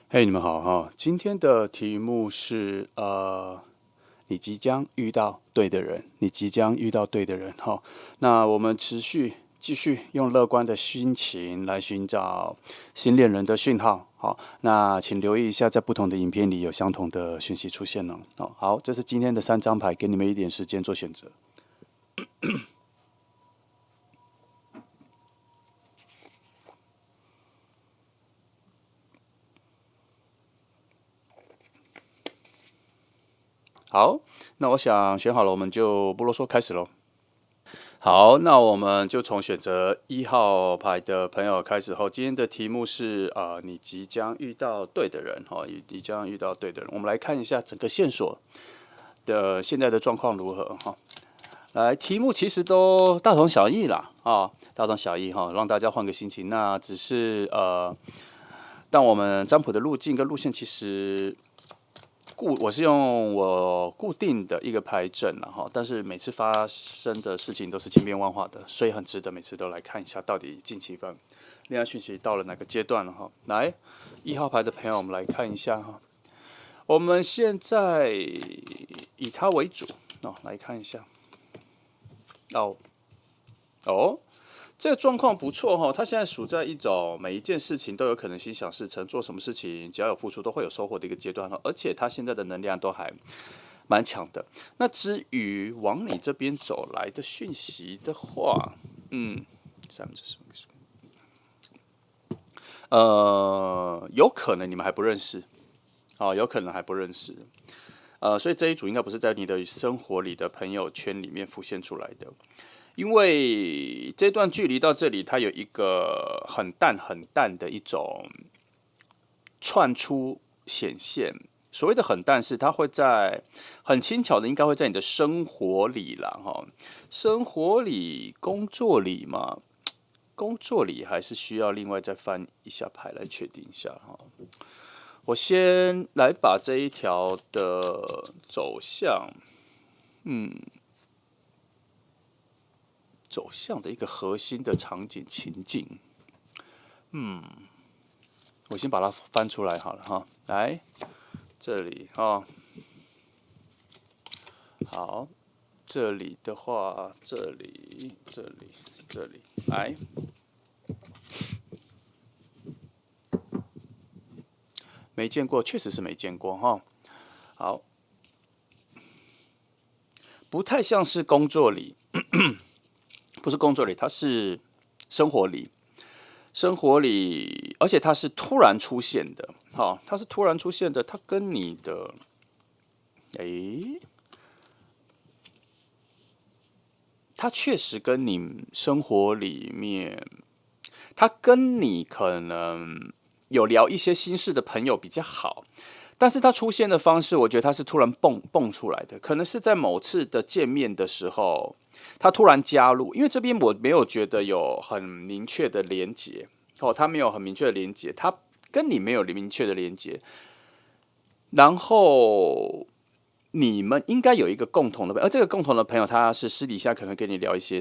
嘿，你们好哈！今天的题目是你即将遇到对的人，你即将遇到对的人哈。那我们继续用乐观的心情来寻找新恋人的讯号。好，那请留意一下，在不同的影片里有相同的讯息出现了。好，这是今天的3张牌，给你们一点时间做选择。好，那我想选好了，我们就不啰嗦，开始喽。好，那我们就从选择1号牌的朋友开始后，今天的题目是你即将遇到对的人哈，你即将遇到对的人。我们来看一下整个线索的现在的状况如何哈。来，题目其实都大同小异啦大同小异哈，让大家换个心情。那只是但我们占卜的路径跟路线其实我是用我固定的一个牌阵了哈，但是每次发生的事情都是千变万化的，所以很值得每次都来看一下，到底近期份恋爱讯息到了哪个阶段了哈。来，1号牌的朋友，我们来看一下哈。我们现在以他为主来看一下。哦，这个状况不错哈，他现在处在一种每一件事情都有可能心想事成，做什么事情只要有付出都会有收获的一个阶段哈，而且他现在的能量都还蛮强的。那至于往你这边走来的讯息的话，有可能你们还不认识，有可能还不认识，所以这一组应该不是在你的生活里的朋友圈里面浮现出来的。因为这段距离到这里，它有一个很淡很淡的一种串出显现。所谓的很淡是它会在很轻巧的，应该会在你的生活里啦哈。生活里、工作里嘛，工作里还是需要另外再翻一下牌来确定一下哈。我先来把这一条的走向，走向的一个核心的场景情境，我先把它翻出来好了哈。来，这里好，这里的话，这里，来，没见过，确实是没见过哈。好，不太像是工作里，不是工作里，它是生活里，而且它是突然出现的，它是突然出现的，它跟你的，诶，它确实跟你生活里面，它跟你可能有聊一些心事的朋友比较好，但是它出现的方式，我觉得它是突然蹦出来的，可能是在某次的见面的时候，它突然加入，因为这边我没有觉得有很明确的连结，它没有很明确的连结，它跟你没有明确的连结，然后你们应该有一个共同的朋友，而这个共同的朋友，他是私底下可能跟你聊一些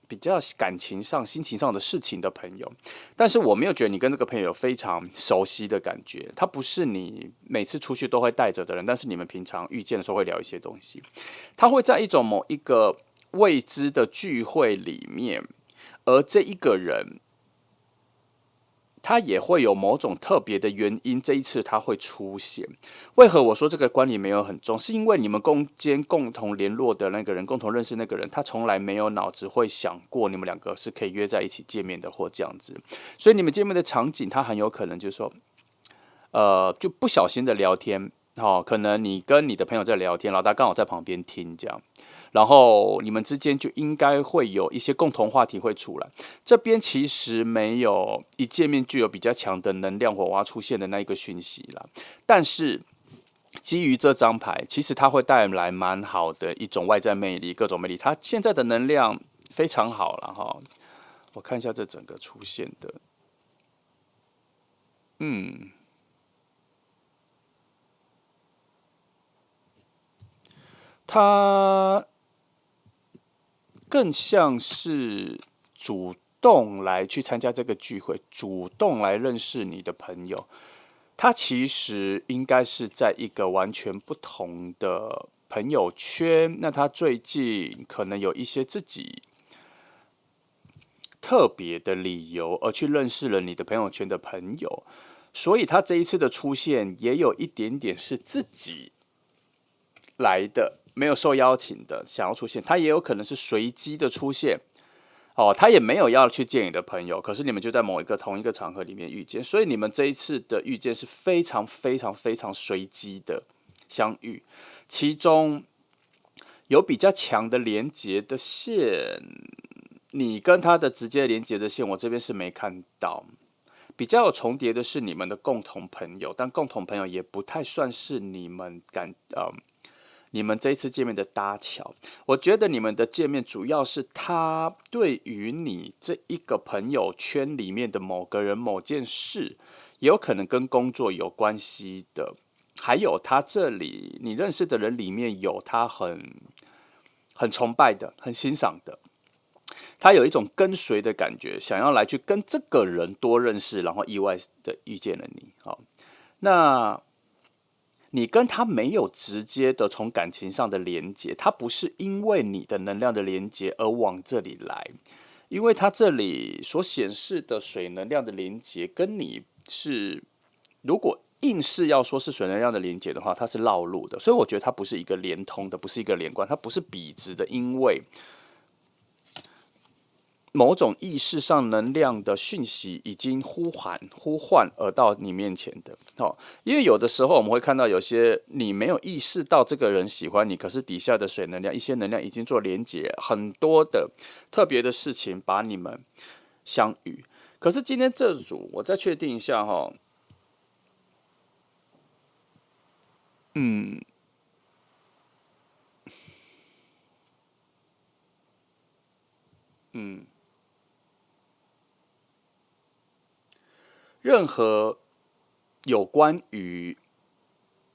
比较感情上、心情上的事情的朋友，但是我没有觉得你跟这个朋友有非常熟悉的感觉，他不是你每次出去都会带着的人，但是你们平常遇见的时候会聊一些东西，他会在某一个未知的聚会里面，而这一个人他也会有某种特别的原因，这一次他会出现。为何我说这个关联没有很重？是因为你们共同联络的那个人，共同认识那个人，他从来没有脑子会想过你们两个是可以约在一起见面的，或这样子。所以你们见面的场景，他很有可能就是说，就不小心的聊天，可能你跟你的朋友在聊天，老大刚好在旁边听这样。然后你们之间就应该会有一些共同话题会出来。这边其实没有一见面具有比较强的能量火花出现的那一个讯息啦，但是基于这张牌，其实它会带来蛮好的一种外在魅力，各种魅力。它现在的能量非常好了哈。我看一下这整个出现的，它更像是主动来去参加这个聚会，主动来认识你的朋友。他其实应该是在一个完全不同的朋友圈，那他最近可能有一些自己特别的理由而去认识了你的朋友圈的朋友，所以他这一次的出现也有一点点是自己来的，没有受邀请的想要出现，他也有可能是随机的出现。哦，他也没有要去见你的朋友，可是你们就在某一个同一个场合里面遇见，所以你们这一次的遇见是非常非常非常随机的相遇，其中有比较强的连结的线，你跟他的直接连接的线，我这边是没看到。比较有重叠的是你们的共同朋友，但共同朋友也不太算是你们这一次见面的搭桥。我觉得你们的见面主要是他对于你这一个朋友圈里面的某个人、某件事，也有可能跟工作有关系的。还有他这里你认识的人里面有他很崇拜的、很欣赏的，他有一种跟随的感觉，想要来去跟这个人多认识，然后意外的遇见了你。好，那你跟他没有直接的从感情上的连接，他不是因为你的能量的连接而往这里来，因为他这里所显示的水能量的连接跟你是，如果硬是要说是水能量的连接的话，它是绕路的，所以我觉得它不是一个连通的，不是一个连贯，它不是笔直的，因为某种意识上能量的讯息已经呼唤而到你面前的。因为有的时候我们会看到有些你没有意识到这个人喜欢你，可是底下的水能量一些能量已经做连结，很多的特别的事情把你们相遇。可是今天这组我再确定一下哈，任何有关于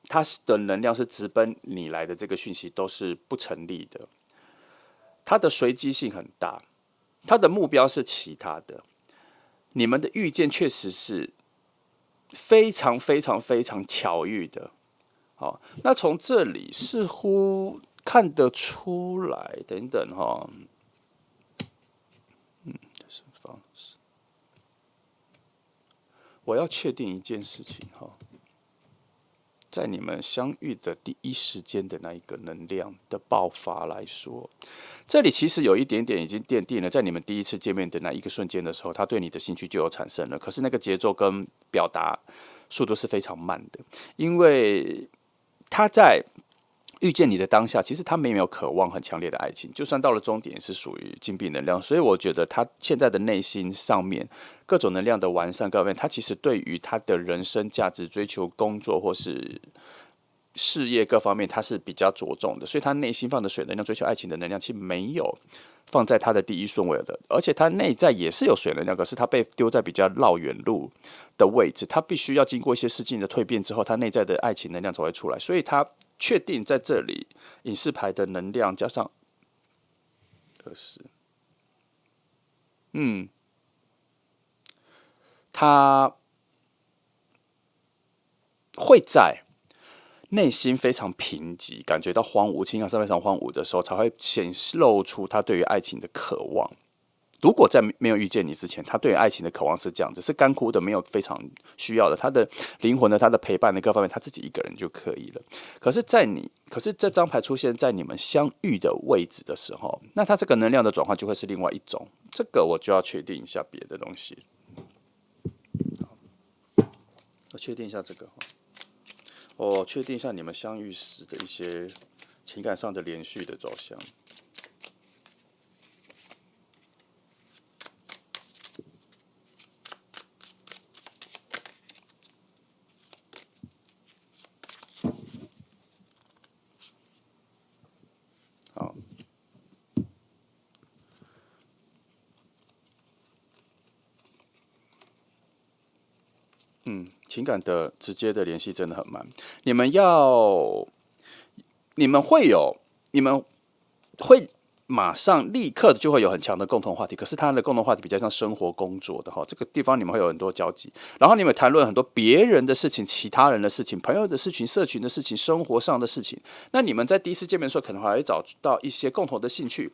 他的能量是直奔你来的这个讯息都是不成立的，它的随机性很大，它的目标是其他的。你们的遇见确实是非常非常非常巧遇的。好，那从这里似乎看得出来，等等哈，我要确定一件事情哈。在你们相遇的第一时间的那一个能量的爆发来说，这里其实有一点点已经奠定了，在你们第一次见面的那一个瞬间的时候，他对你的兴趣就有产生了。可是那个节奏跟表达速度是非常慢的，因为他在遇见你的当下，其实他没有渴望很强烈的爱情，就算到了终点也是属于金币能量。所以我觉得他现在的内心上面各种能量的完善，各方面他其实对于他的人生价值追求、工作或是事业各方面，他是比较着重的。所以他内心放的水能量、追求爱情的能量，其实没有放在他的第一顺位的。而且他内在也是有水能量，可是他被丢在比较绕远路的位置，他必须要经过一些事情的蜕变之后，他内在的爱情能量才会出来。所以他确定在这里隐士牌的能量加上20，他会在内心非常贫瘠，感觉到荒芜，情感上非常荒芜的时候，才会显露出他对于爱情的渴望。如果在没有遇见你之前，他对于爱情的渴望是这样子，是干枯的，没有非常需要的，他的灵魂的、他的陪伴的各方面，他自己一个人就可以了。可是这张牌出现在你们相遇的位置的时候，那他这个能量的转换就会是另外一种。这个我就要确定一下别的东西。我确定一下这个，我确定一下你们相遇时的一些情感上的连续的走向。好，情感的直接的联系真的很慢。你们会马上立刻就会有很强的共同话题，可是他的共同话题比较像生活工作的哈，这个地方你们会有很多交集，然后你们谈论很多别人的事情、其他人的事情、朋友的事情、社群的事情、生活上的事情。那你们在第一次见面的时候，可能还会找到一些共同的兴趣，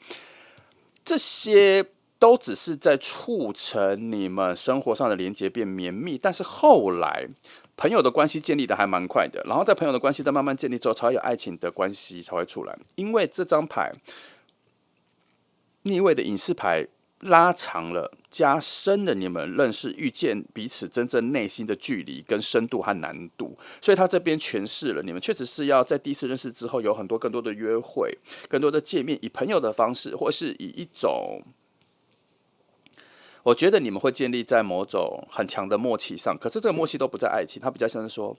这些都只是在促成你们生活上的连结变绵密，但是后来朋友的关系建立的还蛮快的，然后在朋友的关系在慢慢建立之后，才会有爱情的关系才会出来。因为这张牌逆位的隐士牌拉长了、加深了你们认识、遇见彼此真正内心的距离跟深度和难度，所以他这边诠释了你们确实是要在第一次认识之后有很多更多的约会、更多的见面，以朋友的方式，或是以一种。我觉得你们会建立在某种很强的默契上，可是这个默契都不在爱情，它比较像是说，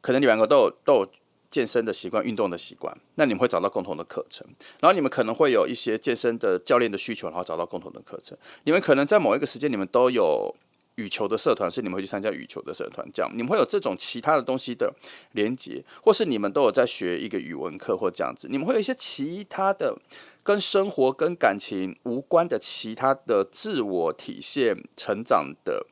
可能你们两个都有健身的习惯、运动的习惯，那你们会找到共同的课程，然后你们可能会有一些健身的教练的需求，然后找到共同的课程。你们可能在某一个时间，你们都有羽球的社团，所以你们会去参加羽球的社团，这样你们会有这种其他的东西的连接，或是你们都有在学一个语文课或这样子，你们会有一些其他的跟生活、跟感情无关的其他的自我体现、成长的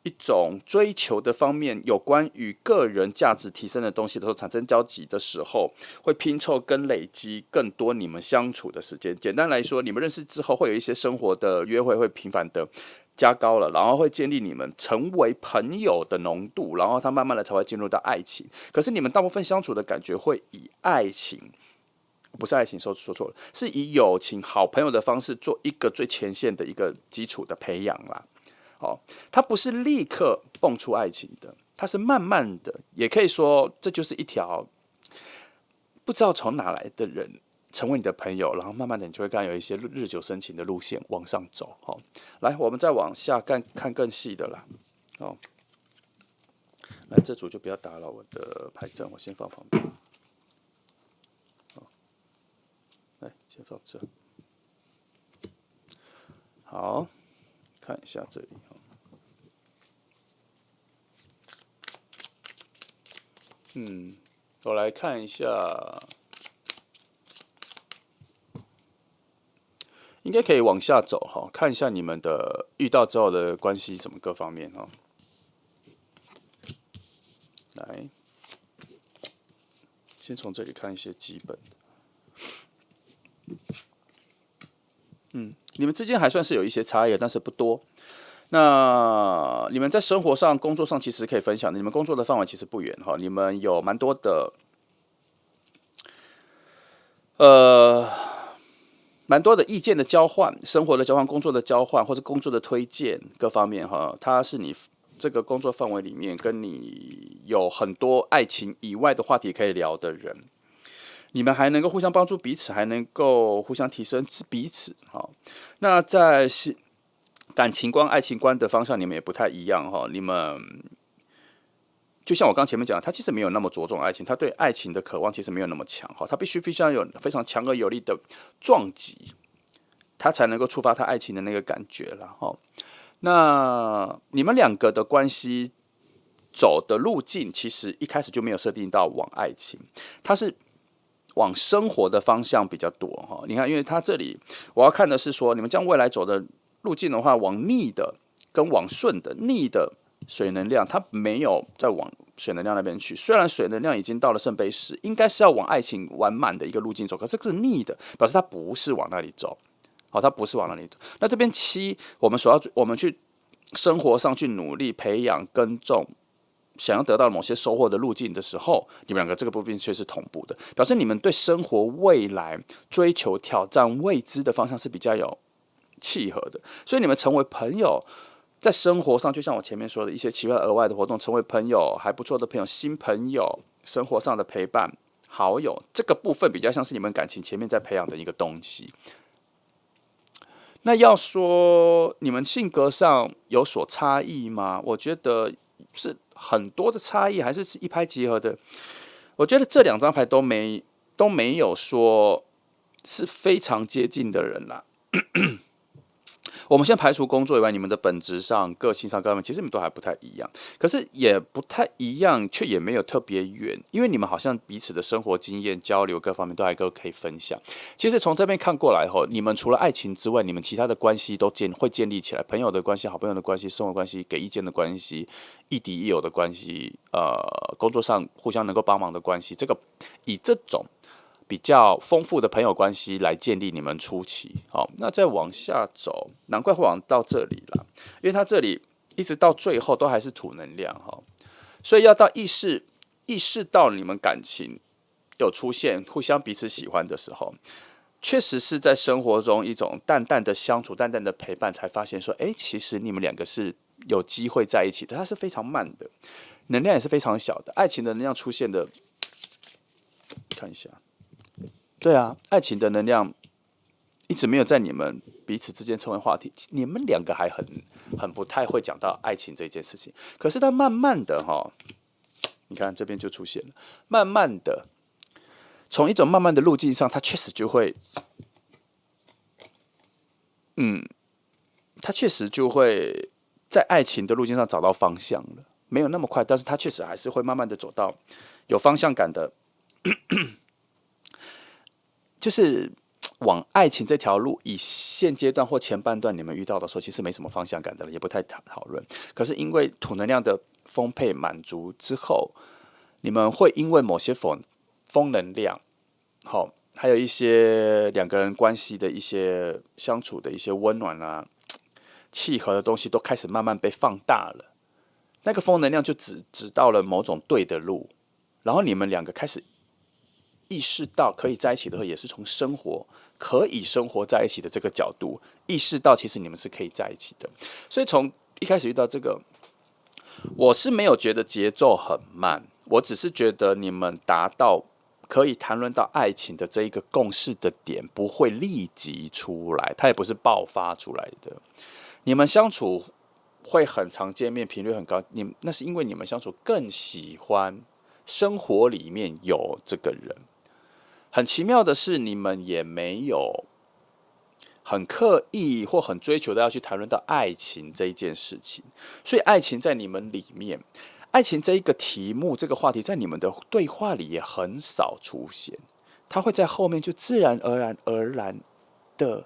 一种追求的方面，有关于个人价值提升的东西的时候产生交集的时候，会拼凑跟累积更多你们相处的时间。简单来说，你们认识之后，会有一些生活的约会会频繁的加高了，然后会建立你们成为朋友的浓度，然后它慢慢的才会进入到爱情。可是你们大部分相处的感觉会以爱情。不是爱情，说错了，是以友情、好朋友的方式做一个最前线的一个基础的培养啦。哦，它不是立刻蹦出爱情的，它是慢慢的，也可以说这就是一条不知道从哪来的人成为你的朋友，然后慢慢的你就会跟他有一些日久生情的路线往上走。哦，来，我们再往下看更细的啦。哦，来这组就不要打扰我的牌阵，我先放旁边。来，先放这。好，看一下这里。我来看一下，应该可以往下走哈，看一下你们的遇到之后的关系怎么各方面哈。来，先从这里看一些基本的。你们之间还算是有一些差异，但是不多。那你们在生活上、工作上其实可以分享的，你们工作的范围其实不远哈，你们有蛮多的，蛮多的意见的交换、生活的交换、工作的交换，或者工作的推荐各方面哈，它是你这个工作范围里面跟你有很多爱情以外的话题可以聊的人。你们还能够互相帮助彼此，还能够互相提升彼此。好，那在感情观、爱情观的方向，你们也不太一样哈。你们就像我刚前面讲，他其实没有那么着重爱情，他对爱情的渴望其实没有那么强哈。他必须非常有非常强而有力的撞击，他才能够触发他爱情的那个感觉了哈。那你们两个的关系走的路径，其实一开始就没有设定到往爱情，它是往生活的方向比较多哈。你看，因为他这里我要看的是说，你们将未来走的路径的话，往逆的跟往顺的，逆的水能量，它没有再往水能量那边去。虽然水能量已经到了圣杯10，应该是要往爱情完满的一个路径走，可是这是逆的，表示它不是往那里走。好，它不是往那里走。那这边7，我们去生活上去努力培养耕种。想要得到某些收获的路径的时候，你们两个这个部分却是同步的，表示你们对生活未来追求挑战未知的方向是比较有契合的，所以你们成为朋友，在生活上就像我前面说的一些其他额外的活动，成为朋友还不错的朋友、新朋友、生活上的陪伴、好友，这个部分比较像是你们感情前面在培养的一个东西。那要说你们性格上有所差异吗？我觉得是很多的差异，还是一拍即合的。我觉得这2张牌都没有说是非常接近的人啦。我们先排除工作以外，你们的本质上、个性上各方面，其实你们都还不太一样。可是也不太一样，却也没有特别远，因为你们好像彼此的生活经验、交流各方面都还可以分享。其实从这边看过来后，你们除了爱情之外，你们其他的关系都会建立起来，朋友的关系、好朋友的关系、生活关系、给意见的关系、亦敌亦友的关系，工作上互相能够帮忙的关系，以这种比较丰富的朋友关系来建立你们初期。好，那再往下走，难怪会往到这里了，因为它这里一直到最后都还是土能量哈，所以要到意识到你们感情有出现互相彼此喜欢的时候，确实是在生活中一种淡淡的相处、淡淡的陪伴，才发现说，其实你们两个是有机会在一起的。它是非常慢的，能量也是非常小的。爱情的能量出现的，看一下。对啊，爱情的能量一直没有在你们彼此之间成为话题，你们两个还很不太会讲到爱情这件事情。可是它慢慢的你看这边就出现了，慢慢的从一种慢慢的路径上，它确实就会，它确实就会在爱情的路径上找到方向了，没有那么快，但是它确实还是会慢慢的走到有方向感的。就是往爱情这条路，以现阶段或前半段你们遇到的时候，其实没什么方向感的了，也不太讨论。可是因为土能量的丰沛满足之后，你们会因为某些风能量，还有一些两个人关系的一些相处的一些温暖啊、契合的东西，都开始慢慢被放大了。那个风能量就指到了某种对的路，然后你们两个开始意识到可以在一起的时候，也是从可以生活在一起的这个角度，意识到其实你们是可以在一起的。所以从一开始遇到这个，我是没有觉得节奏很慢，我只是觉得你们达到可以谈论到爱情的这一个共识的点，不会立即出来，它也不是爆发出来的。你们相处会很常见面，频率很高，那是因为你们相处更喜欢生活里面有这个人。很奇妙的是，你们也没有很刻意或很追求的要去谈论到爱情这一件事情，所以爱情在你们里面，爱情这一个题目、这个话题，在你们的对话里也很少出现，它会在后面就自然而然的，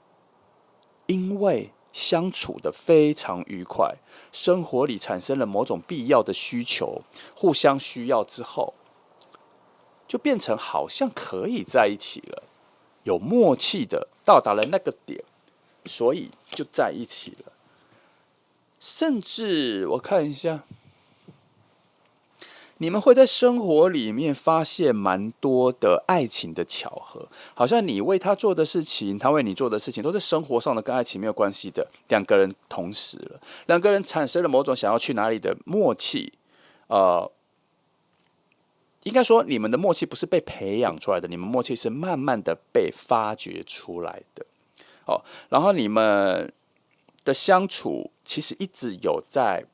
因为相处的非常愉快，生活里产生了某种必要的需求，互相需要之后，就变成好像可以在一起了，有默契的到达了那个点，所以就在一起了。甚至我看一下，你们会在生活里面发现蛮多的爱情的巧合，好像你为他做的事情，他为你做的事情，都是生活上的跟爱情没有关系的。两个人同时了，两个人产生了某种想要去哪里的默契，应该说，你们的默契不是被培养出来的，你们默契是慢慢的被发掘出来的。然后你们的相处其实一直有在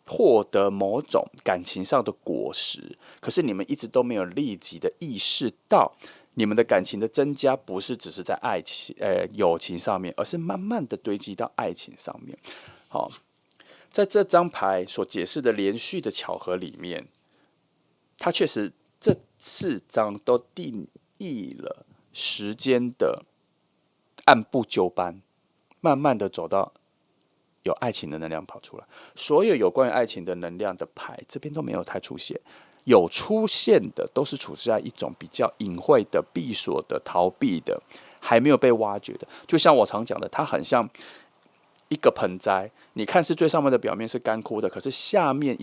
获得某种感情上的果实，可是你们一直都没有立即的意识到，你们的感情的增加不是只是在友情上面，而是慢慢的堆积到爱情上面。在这张牌所解释的连续的巧合里面，它确实这4张都定义了时间的按部就班，慢慢的走到有爱情的能量跑出来。所有有关于爱情的能量的牌，这边都没有太出现，有出现的都是处在一种比较隐晦的、闭锁的、逃避的，还没有被挖掘的。就像我常讲的，它很像一个盆栽，你看是最上面的表面是干枯的，可是下面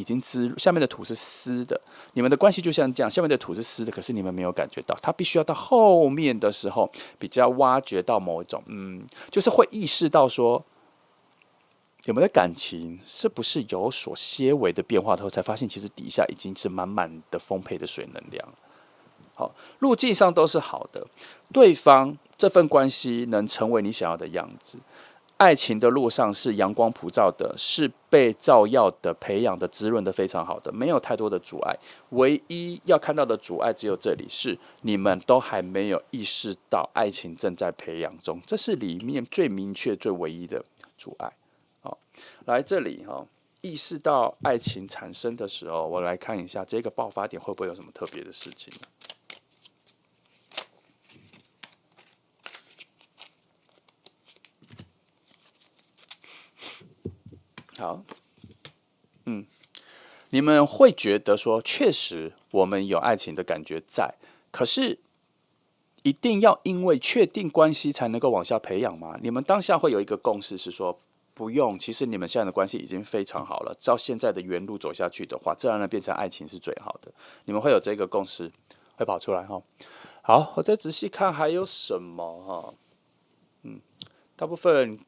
下面的土是湿的。你们的关系就像这样，下面的土是湿的，可是你们没有感觉到，它必须要到后面的时候，比较挖掘到某一种，就是会意识到说，你们的感情是不是有所些微的变化之后，才发现其实底下已经是满满的丰沛的水能量。好，路径上都是好的，对方这份关系能成为你想要的样子。爱情的路上是阳光普照的，是被照耀的、培养的、滋润的非常好的，没有太多的阻碍。唯一要看到的阻碍只有这里，是你们都还没有意识到爱情正在培养中，这是里面最明确、最唯一的阻碍。好，来这里哈，意识到爱情产生的时候，我来看一下这个爆发点会不会有什么特别的事情。好，你们会觉得说，确实我们有爱情的感觉在，可是一定要因为确定关系才能够往下培养吗？你们当下会有一个共识是说，不用，其实你们现在的关系已经非常好了，照现在的原路走下去的话，自然而然变成爱情是最好的。你们会有这个共识会跑出来哈。好，我再仔细看还有什么哈。大部分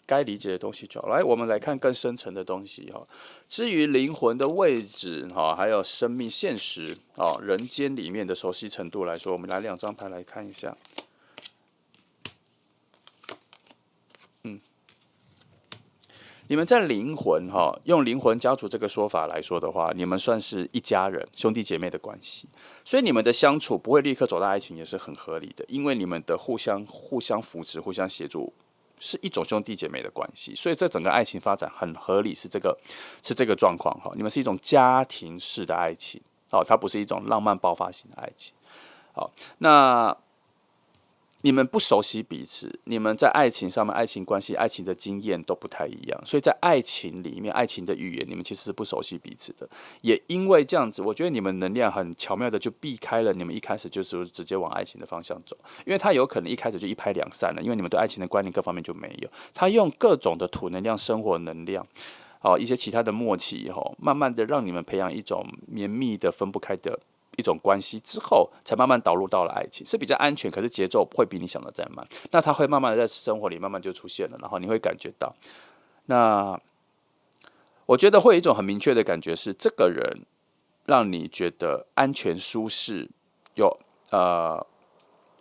该理解的东西就好。来，我们来看更深层的东西哈。至于灵魂的位置哈，还有生命现实啊，人间里面的熟悉程度来说，我们来2张牌来看一下。你们在灵魂哈，用灵魂家族这个说法来说的话，你们算是一家人、兄弟姐妹的关系，所以你们的相处不会立刻走到爱情，也是很合理的，因为你们的互相扶持、互相协助，是一种兄弟姐妹的关系，所以这整个爱情发展很合理，是这个状况哈。你们是一种家庭式的爱情，好，它不是一种浪漫爆发型的爱情。好，那你们不熟悉彼此，你们在爱情上面、爱情关系、爱情的经验都不太一样，所以在爱情里面、爱情的语言，你们其实是不熟悉彼此的。也因为这样子，我觉得你们能量很巧妙的就避开了你们一开始就是直接往爱情的方向走，因为他有可能一开始就一拍两散了，因为你们对爱情的观念各方面就没有。他用各种的土能量、生活能量，一些其他的默契，慢慢的让你们培养一种绵密的、分不开的一种关系之后，才慢慢导入到了爱情，是比较安全，可是节奏会比你想的再慢。那它会慢慢的在生活里慢慢就出现了，然后你会感觉到，那我觉得会有一种很明确的感觉是，这个人让你觉得安全舒适，有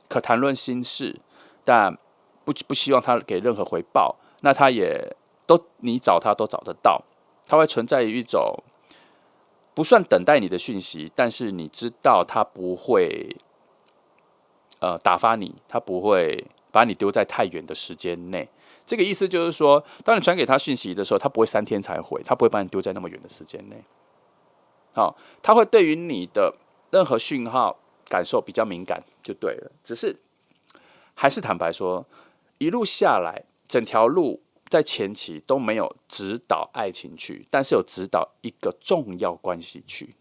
可谈论心事，但不希望他给任何回报，那他也你找他都找得到，他会存在于一种不算等待你的讯息，但是你知道他不会打发你，他不会把你丢在太远的时间内。这个意思就是说，当你传给他讯息的时候，他不会3天才回，他不会把你丢在那么远的时间内。好，他会对于你的任何讯号感受比较敏感，就对了。只是还是坦白说，一路下来，整条路在前期都没有指导爱情去，但是有指导一个重要关系去。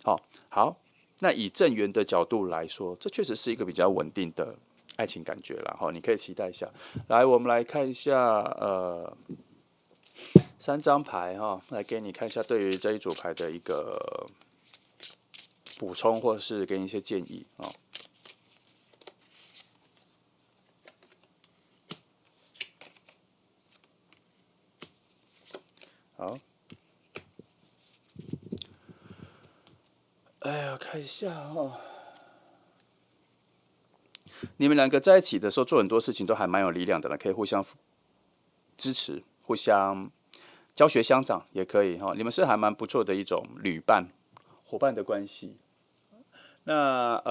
好，那以正缘的角度来说，这确实是一个比较稳定的爱情感觉啦。你可以期待一下。来，我们来看一下3张牌来给你看一下对于这一组牌的一个补充，或是给你一些建议好，哎呀，看一下你们2个在一起的时候做很多事情都还蛮有力量的了，可以互相支持，互相教学相长也可以你们是还蛮不错的一种旅伴、伙伴的关系。那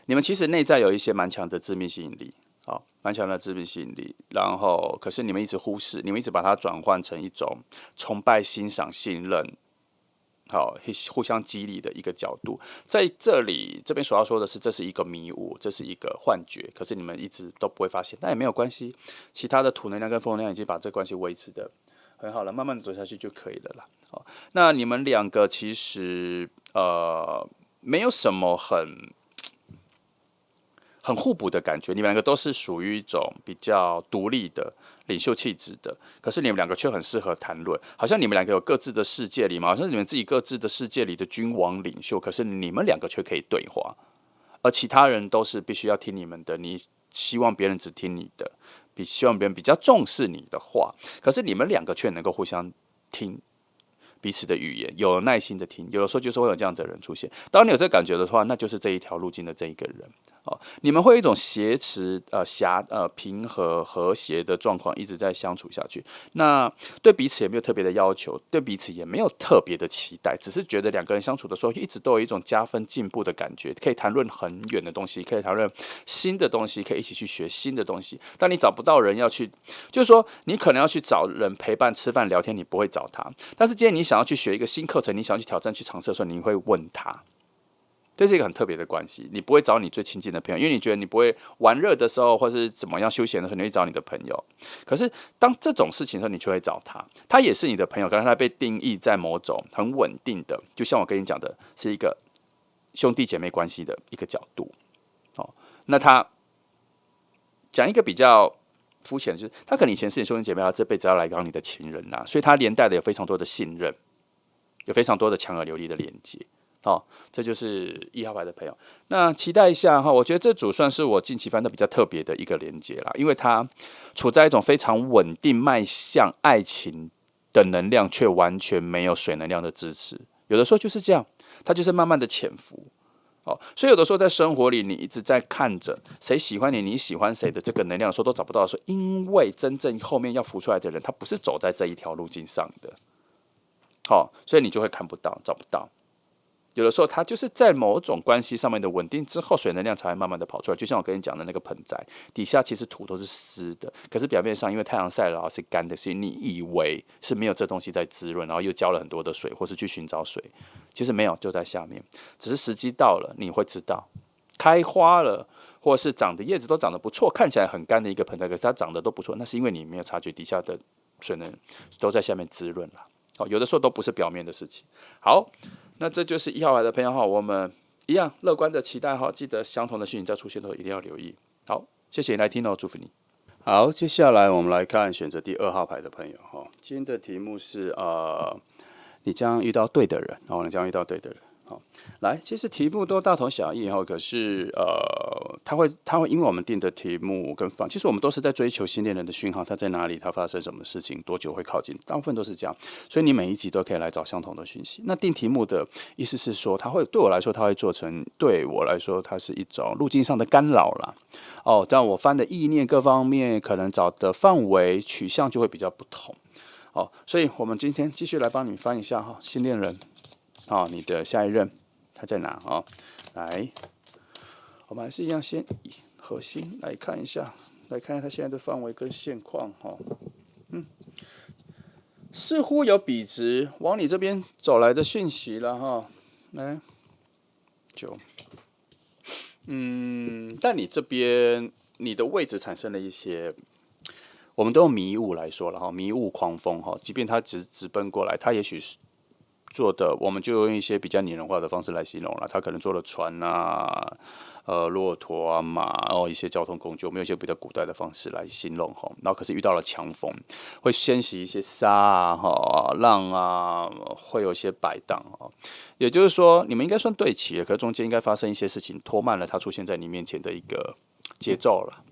你们其实内在有一些蛮强的致命吸引力，蛮强的致命吸引力。然后，可是你们一直忽视，你们一直把它转换成一种崇拜、欣赏、信任，互相激励的一个角度。在这边所要说的是，这是一个迷雾，这是一个幻觉。可是你们一直都不会发现，那也没有关系。其他的土能量跟风能量已经把这关系维持的很好了，慢慢的走下去就可以了啦。那你们2个其实没有什么很互补的感觉，你们2个都是属于一种比较独立的领袖气质的，可是你们2个却很适合谈论，好像你们2个有各自的世界里嘛，好像你们自己各自的世界里的君王领袖，可是你们2个却可以对话，而其他人都是必须要听你们的，你希望别人只听你的，希望别人比较重视你的话，可是你们2个却能够互相听。彼此的语言，有耐心的听，有的时候就是会有这样子的人出现。当你有这个感觉的话，那就是这一条路径的这一个人。你们会有一种挟持、平和、和谐的状况一直在相处下去。那对彼此也没有特别的要求，对彼此也没有特别的期待，只是觉得两个人相处的时候，一直都有一种加分进步的感觉，可以谈论很远的东西，可以谈论新的东西，可以一起去学新的东西。但你找不到人要去，就是说你可能要去找人陪伴、吃饭、聊天，你不会找他。但是今天你想要去学一个新课程，你想要去挑战、去尝试的时候，你会问他。这是一个很特别的关系，你不会找你最亲近的朋友，因为你觉得你不会玩乐的时候，或是怎么样休闲的时候，你会找你的朋友。可是当这种事情的时候，你就会找他，他也是你的朋友，可是他被定义在某种很稳定的，就像我跟你讲的，是一个兄弟姐妹关系的一个角度。那他讲一个比较肤浅的，就是他可能以前是你兄弟姐妹，他这辈子要来当你的情人呐，所以他连带的有非常多的信任，有非常多的强而有力的连接。这就是1号牌的朋友。那期待一下哈，我觉得这组算是我近期翻到比较特别的一个连接啦，因为它处在一种非常稳定迈向爱情的能量，却完全没有水能量的支持。有的时候就是这样，它就是慢慢的潜伏。所以有的时候在生活里，你一直在看着谁喜欢你，你喜欢谁的这个能量的时候，都找不到的时候，因为真正后面要浮出来的人，他不是走在这一条路径上的。所以你就会看不到，找不到。有的时候，它就是在某种关系上面的稳定之后，水能量才会慢慢的跑出来。就像我跟你讲的那个盆栽，底下其实土都是湿的，可是表面上因为太阳晒了是干的，所以你以为是没有这东西在滋润，然后又浇了很多的水，或是去寻找水，其实没有，就在下面。只是时机到了，你会知道，开花了，或是长的叶子都长得不错，看起来很干的一个盆栽，可是它长得都不错，那是因为你没有察觉底下的水能都在下面滋润了。有的时候都不是表面的事情。好。那这就是1号牌的朋友哈，我们一样乐观的期待哈，记得相同的讯息在出现的时候一定要留意。好，谢谢你来听哦，祝福你。好，接下来我们来看选择第2号牌的朋友哈，今天的题目是你将遇到对的人，你将遇到对的人。好，来，其实题目都大同小异哈，可是他会因为我们定的题目跟其实我们都是在追求新恋人的讯号，他在哪里，他发生什么事情，多久会靠近，大部分都是这样，所以你每一集都可以来找相同的讯息。那定题目的意思是说，他会对我来说，他会做成对我来说，它是一种路径上的干扰啦。但我翻的意念各方面，可能找的范围取向就会比较不同。所以我们今天继续来帮你翻一下哈，新恋人。你的下一任他在哪？来，我们还是一样，先以核心来看一下，来看一下他现在的范围跟现况似乎有笔直往你这边走来的讯息了哈。来，9，但你这边你的位置产生了一些。我们都用迷雾来说了哈，迷雾狂风哈，即便他直奔过来，他也许是做的，我们就用一些比较拟人化的方式来形容了。他可能坐了船啊、骆驼啊、马，一些交通工具，我们用一些比较古代的方式来形容哈。然后可是遇到了强风，会掀起一些沙啊、浪啊，会有一些摆荡也就是说，你们应该算对齐了，可是中间应该发生一些事情，拖慢了他出现在你面前的一个节奏了。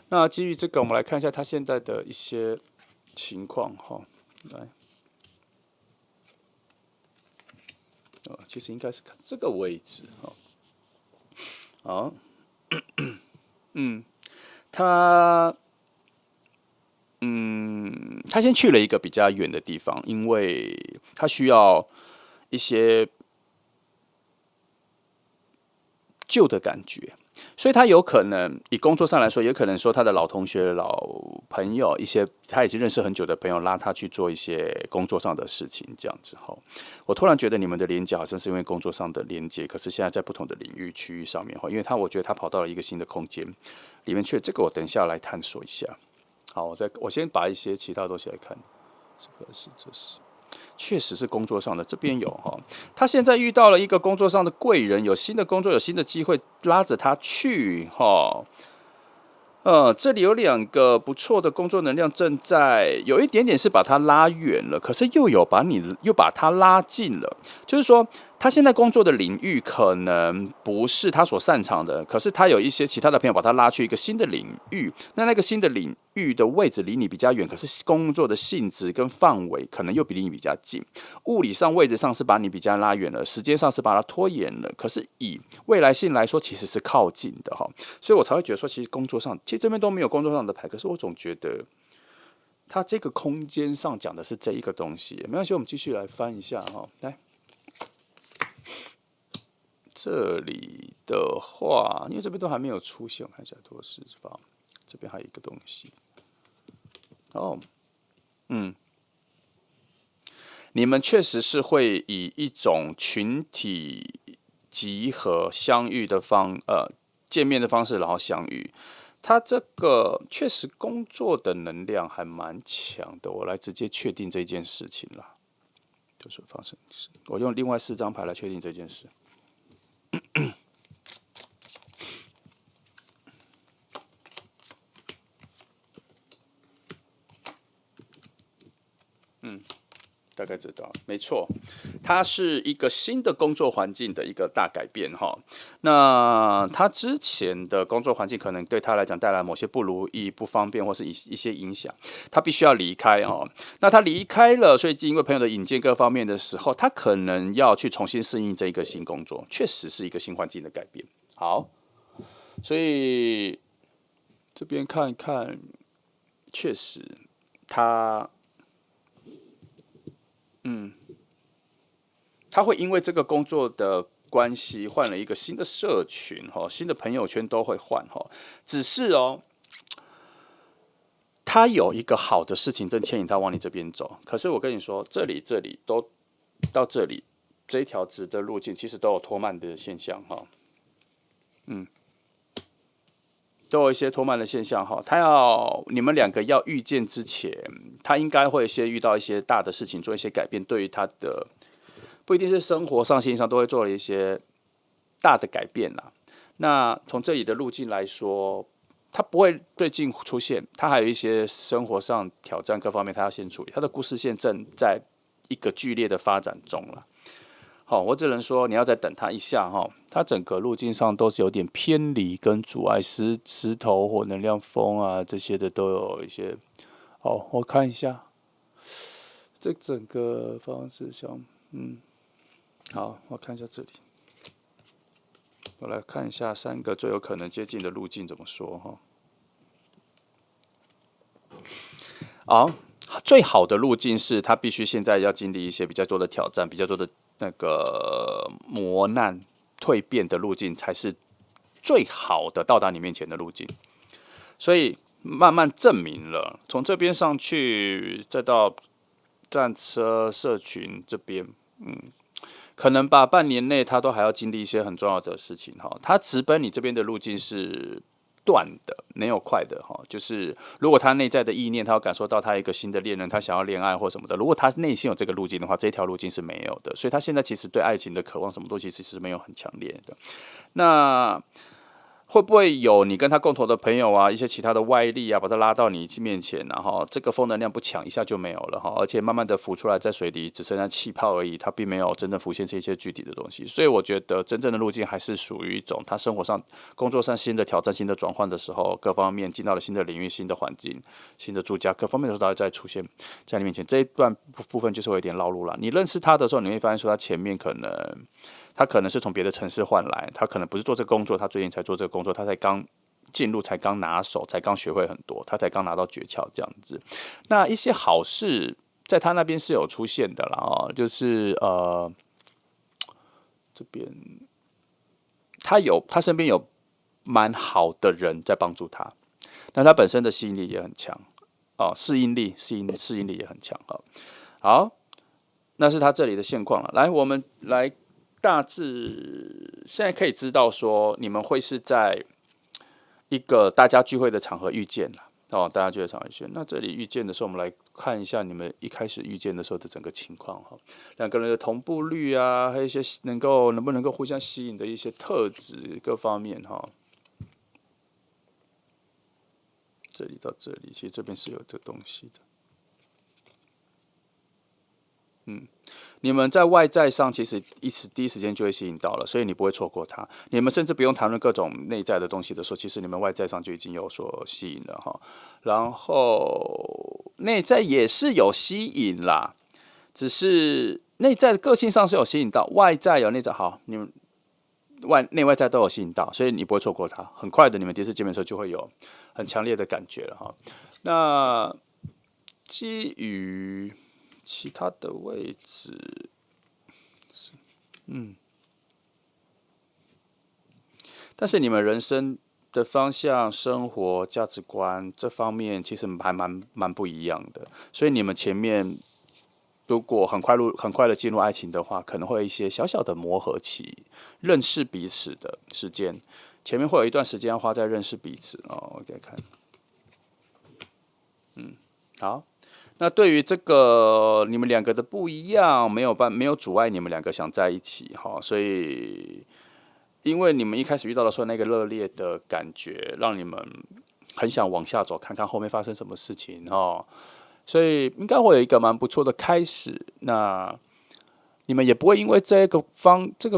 那基于这个，我们来看一下他现在的一些情况来。其实应该是看这个位置他先去了一个比较远的地方，因为他需要一些旧的感觉，所以他有可能以工作上来说，也可能说他的老同学、老朋友，一些他已经认识很久的朋友拉他去做一些工作上的事情，这样子我突然觉得你们的连接好像是因为工作上的连接，可是现在在不同的领域区域上面因为我觉得他跑到了一个新的空间里面去，这个我等一下来探索一下。好，我先把一些其他的东西来看，这是。确实是工作上的，这边有他现在遇到了一个工作上的贵人，有新的工作，有新的机会拉着他去这里有2个不错的工作能量，正在有一点点是把他拉远了，可是又把他拉近了。就是说，他现在工作的领域可能不是他所擅长的，可是他有一些其他的朋友把他拉去一个新的领域，那个新的领域的位置离你比较远，可是工作的性质跟范围可能又比你比较近。物理上、位置上是把你比较拉远了，时间上是把它拖延了，可是以未来性来说，其实是靠近的哈。所以我才会觉得说，其实工作上，其实这边都没有工作上的牌，可是我总觉得它这个空间上讲的是这一个东西。没关系，我们继续来翻一下哈，来。这里的话，因为这边都还没有出现，我看一下多释放，这边还有一个东西。哦，你们确实是会以一种群体集合相遇的见面的方式，然后相遇。他这个确实工作的能量还蛮强的，我来直接确定这件事情啦。就是发生，我用另外4张牌来确定这件事。大概知道，没错，它是一个新的工作环境的一个大改变哈。那他之前的工作环境可能对他来讲带来某些不如意、不方便或是一些影响，他必须要离开哈。那他离开了，所以因为朋友的引荐各方面的时候，他可能要去重新适应这一个新工作，确实是一个新环境的改变。好，所以这边看一看，确实他。他会因为这个工作的关系换了一个新的社群哈，新的朋友圈都会换哈。只是他有一个好的事情正牵引他往你这边走。可是我跟你说，这里都到这里这一条直的路径，其实都有拖慢的现象哈。都有一些拖慢的现象哈。你们2个要遇见之前，他应该会先遇到一些大的事情，做一些改变，对于他的。不一定是生活上、心理上都会做了一些大的改变啦。那从这里的路径来说，它不会最近出现，它还有一些生活上挑战各方面，它要先处理。它的故事线正在一个剧烈的发展中了。好，我只能说你要再等它一下哈。它整个路径上都是有点偏离跟阻碍，石头或能量风啊这些的都有一些。好，我看一下这整个方式上，好，我看一下这里，我来看一下3个最有可能接近的路径怎么说哈。好，最好的路径是他必须现在要经历一些比较多的挑战，比较多的那个磨难、蜕变的路径，才是最好的到达你面前的路径。所以慢慢证明了，从这边上去，再到战车社群这边，可能吧，半年内他都还要经历一些很重要的事情哈。他直奔你这边的路径是断的，没有快的哈。就是如果他内在的意念，他要感受到他一个新的恋人，他想要恋爱或什么的，如果他内心有这个路径的话，这条路径是没有的。所以他现在其实对爱情的渴望，什么东西其实是没有很强烈的。那会不会有你跟他共同的朋友啊，一些其他的外力啊，把他拉到你面前，然后这个风能量不强，一下就没有了哈，而且慢慢的浮出来，在水里只剩下气泡而已，它并没有真正浮现这些具体的东西。所以我觉得真正的路径还是属于一种他生活上、工作上新的挑战、新的转换的时候，各方面进到了新的领域、新的环境、新的住家，各方面的时候，他再出现在你面前。这一段部分就是会有点绕路了。你认识他的时候，你会发现说他前面他可能是从别的城市换来，他可能不是做这个工作，他最近才做这个工作，他才刚进入，才刚拿手，才刚学会很多，他才刚拿到诀窍这样子。那一些好事在他那边是有出现的啦，就是这边他身边有蛮好的人在帮助他，那他本身的吸引力也很强适应力也很强好，那是他这里的现况了。来，我们来。大致现在可以知道说，你们会是在一个大家聚会的场合遇见了大家聚会场合遇见。那这里遇见的时候，我们来看一下你们一开始遇见的时候的整个情况2个人的同步率啊，还有一些能不能够互相吸引的一些特质各方面这里到这里，其实这边是有这个东西的。你们在外在上其实第一时间就会吸引到了，所以你不会错过它。你们甚至不用谈论各种内在的东西的时候，其实你们外在上就已经有所吸引了哈。然后内在也是有吸引啦，只是内在的个性上是有吸引到，外在有内在好，你们内外在都有吸引到，所以你不会错过它。很快的，你们第一次见面的时候就会有很强烈的感觉了哈。那基于其他的位置，但是你们人生的方向、生活价值观这方面其实还蛮不一样的，所以你们前面如果很快的进入爱情的话，可能会有一些小小的磨合期，认识彼此的时间，前面会有一段时间要花在认识彼此哦。我给看，好。那对于这个你们两个的不一样，没有阻碍你们两个想在一起哈，所以因为你们一开始遇到的时候那个热烈的感觉，让你们很想往下走，看看后面发生什么事情哦，所以应该会有一个蛮不错的开始。那你们也不会因为这个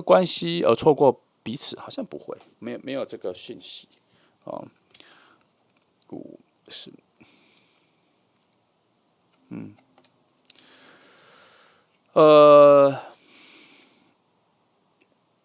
关系而错过彼此，好像不会，没有这个讯息哦。是，呃，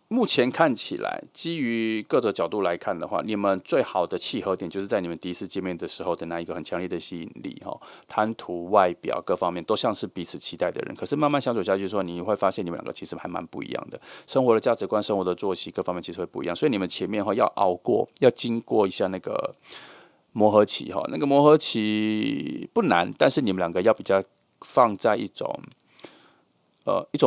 目前看起来，基于各个角度来看的话，你们最好的契合点就是在你们第一次见面的时候的那一个很强烈的吸引力哈，谈吐、外表各方面都像是彼此期待的人。可是慢慢相处下去说，你会发现你们两个其实还蛮不一样的，生活的价值观、生活的作息各方面其实会不一样。所以你们前面要熬过，要经过一下那个磨合期哈，那个磨合期不难，但是你们两个要比较放在一种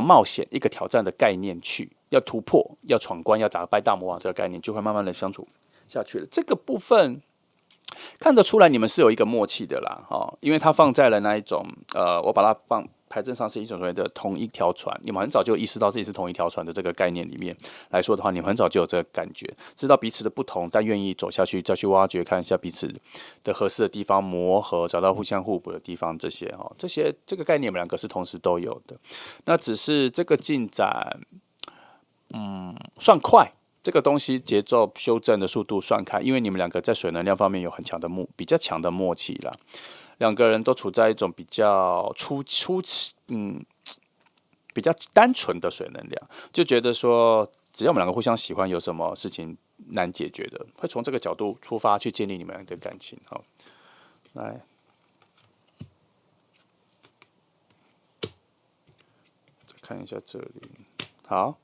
冒险、一个挑战的概念去，要突破、要闯关、要打败大魔王这个概念，就会慢慢的相处下去了。这个部分看得出来，你们是有一个默契的啦，哦，因为它放在了那一种我把它放牌阵上是一种所谓的同一条船，你们很早就意识到自己是同一条船的这个概念里面来说的话，你们很早就有这个感觉，知道彼此的不同，但愿意走下去，再去挖掘，看一下彼此的合适的地方，磨合，找到互相互补的地方，这个概念，你们两个是同时都有的。那只是这个进展，算快。这个东西节奏修正的速度算快，因为你们两个在水能量方面有比较强的默契啦。两个人都处在一种比较比较单纯的水能量，就觉得说，只要我们两个互相喜欢，有什么事情难解决的，会从这个角度出发去建立你们两个的感情。好，来再看一下这里，好。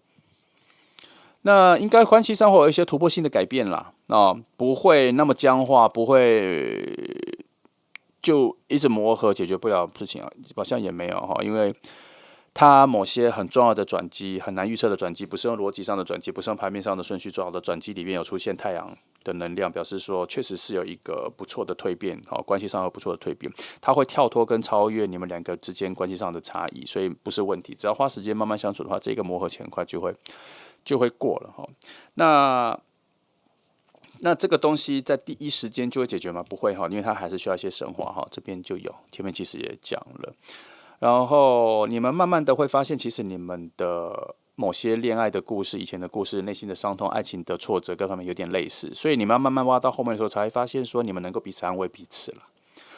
那应该关系上会有一些突破性的改变啦，不会那么僵化，不会就一直磨合解决不了事情啊，好像也没有哈，因为它某些很重要的转机，很难预测的转机，不是用逻辑上的转机，不是用盘面上的顺序做好的转机里面有出现太阳的能量，表示说确实是有一个不错的蜕变，关系上有不错的蜕变，它会跳脱跟超越你们两个之间关系上的差异，所以不是问题，只要花时间慢慢相处的话，这个磨合期很快就会过了哈。那这个东西在第一时间就会解决吗？不会哈，因为它还是需要一些神话哈。这边就有，前面其实也讲了。然后你们慢慢的会发现，其实你们的某些恋爱的故事、以前的故事、内心的伤痛、爱情的挫折各方面有点类似，所以你们要慢慢挖到后面的时候，才会发现说你们能够彼此安慰彼此了。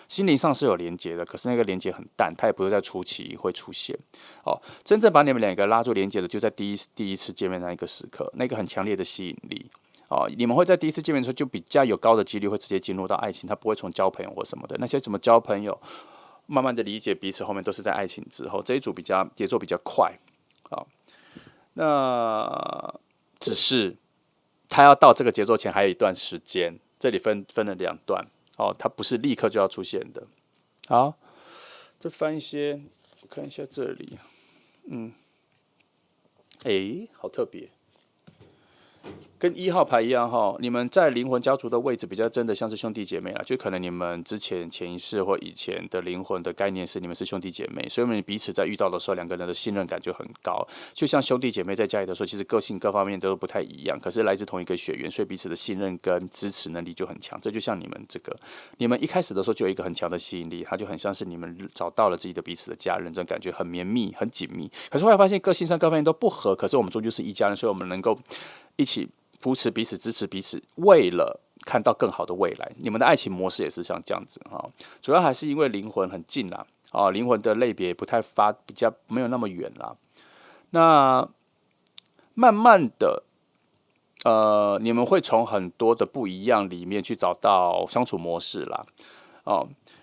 心灵上是有连接的，可是那个连接很淡，它也不是在初期会出现。哦，真正把你们两个拉住连接的，就在第一次见面那一个时刻，那个很强烈的吸引力。哦，你们会在第一次见面的时候就比较有高的几率会直接进入到爱情，他不会从交朋友或什么的那些怎么交朋友，慢慢的理解彼此，后面都是在爱情之后。这一组节奏比较快，好，那只是他要到这个节奏前还有一段时间，这里分了两段，哦，它不是立刻就要出现的。好，再翻一些，我看一下这里，好特别。跟1号牌一样哈，你们在灵魂家族的位置比较真的像是兄弟姐妹啦，就可能你们之前前一世或以前的灵魂的概念是你们是兄弟姐妹，所以你们彼此在遇到的时候，两个人的信任感就很高。就像兄弟姐妹在家里的时候，其实个性各方面都不太一样，可是来自同一个血缘，所以彼此的信任跟支持能力就很强。这就像你们这个，你们一开始的时候就有一个很强的吸引力，它就很像是你们找到了自己的彼此的家人，这种感觉很绵密、很紧密。可是后来发现个性上各方面都不合，可是我们终究是一家人，所以我们能够一起扶持彼此、支持彼此，为了看到更好的未来。你们的爱情模式也是像这样子哈，主要还是因为灵魂很近啦，灵魂的类别不太比较没有那么远啦。那慢慢的，你们会从很多的不一样里面去找到相处模式啦。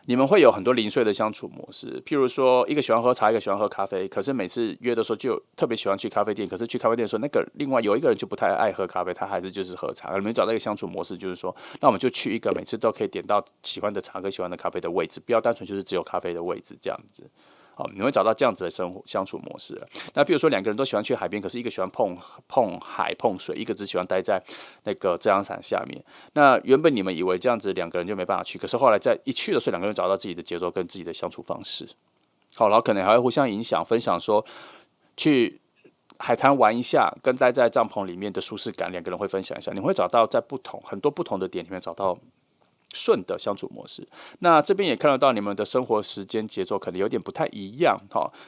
你们会有很多零碎的相处模式，譬如说，一个喜欢喝茶，一个喜欢喝咖啡，可是每次约的时候就特别喜欢去咖啡店，可是去咖啡店的时候，那个另外有一个人就不太爱喝咖啡，他还是就是喝茶。你们找到一个相处模式，就是说，那我们就去一个每次都可以点到喜欢的茶跟喜欢的咖啡的位置，不要单纯就是只有咖啡的位置这样子。你会找到这样子的生活相处模式了。那比如说两个人都喜欢去海边，可是一个喜欢碰海碰水，一个只喜欢待在那个遮阳伞下面。那原本你们以为这样子两个人就没办法去，可是后来在一去的时候，两个人找到自己的节奏跟自己的相处方式。好，然后可能还会互相影响，分享说去海滩玩一下，跟待在帐篷里面的舒适感，两个人会分享一下。你会找到在很多不同的点里面找到顺的相处模式。那这边也看得到你们的生活时间节奏可能有点不太一样，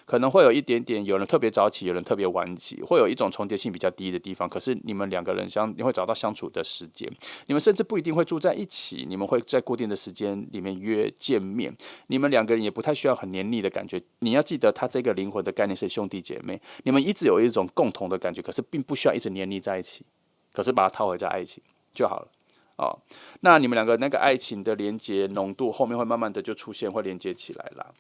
可能会有一点点，有人特别早起，有人特别晚起，会有一种重叠性比较低的地方。可是你们两个人你会找到相处的时间，你们甚至不一定会住在一起，你们会在固定的时间里面约见面。你们两个人也不太需要很黏腻的感觉。你要记得，他这个灵魂的概念是兄弟姐妹，你们一直有一种共同的感觉，可是并不需要一直黏腻在一起，可是把它套回在爱情就好了。那你们两个那个爱情的连接浓度，后面会慢慢的就出现，会连接起来啦。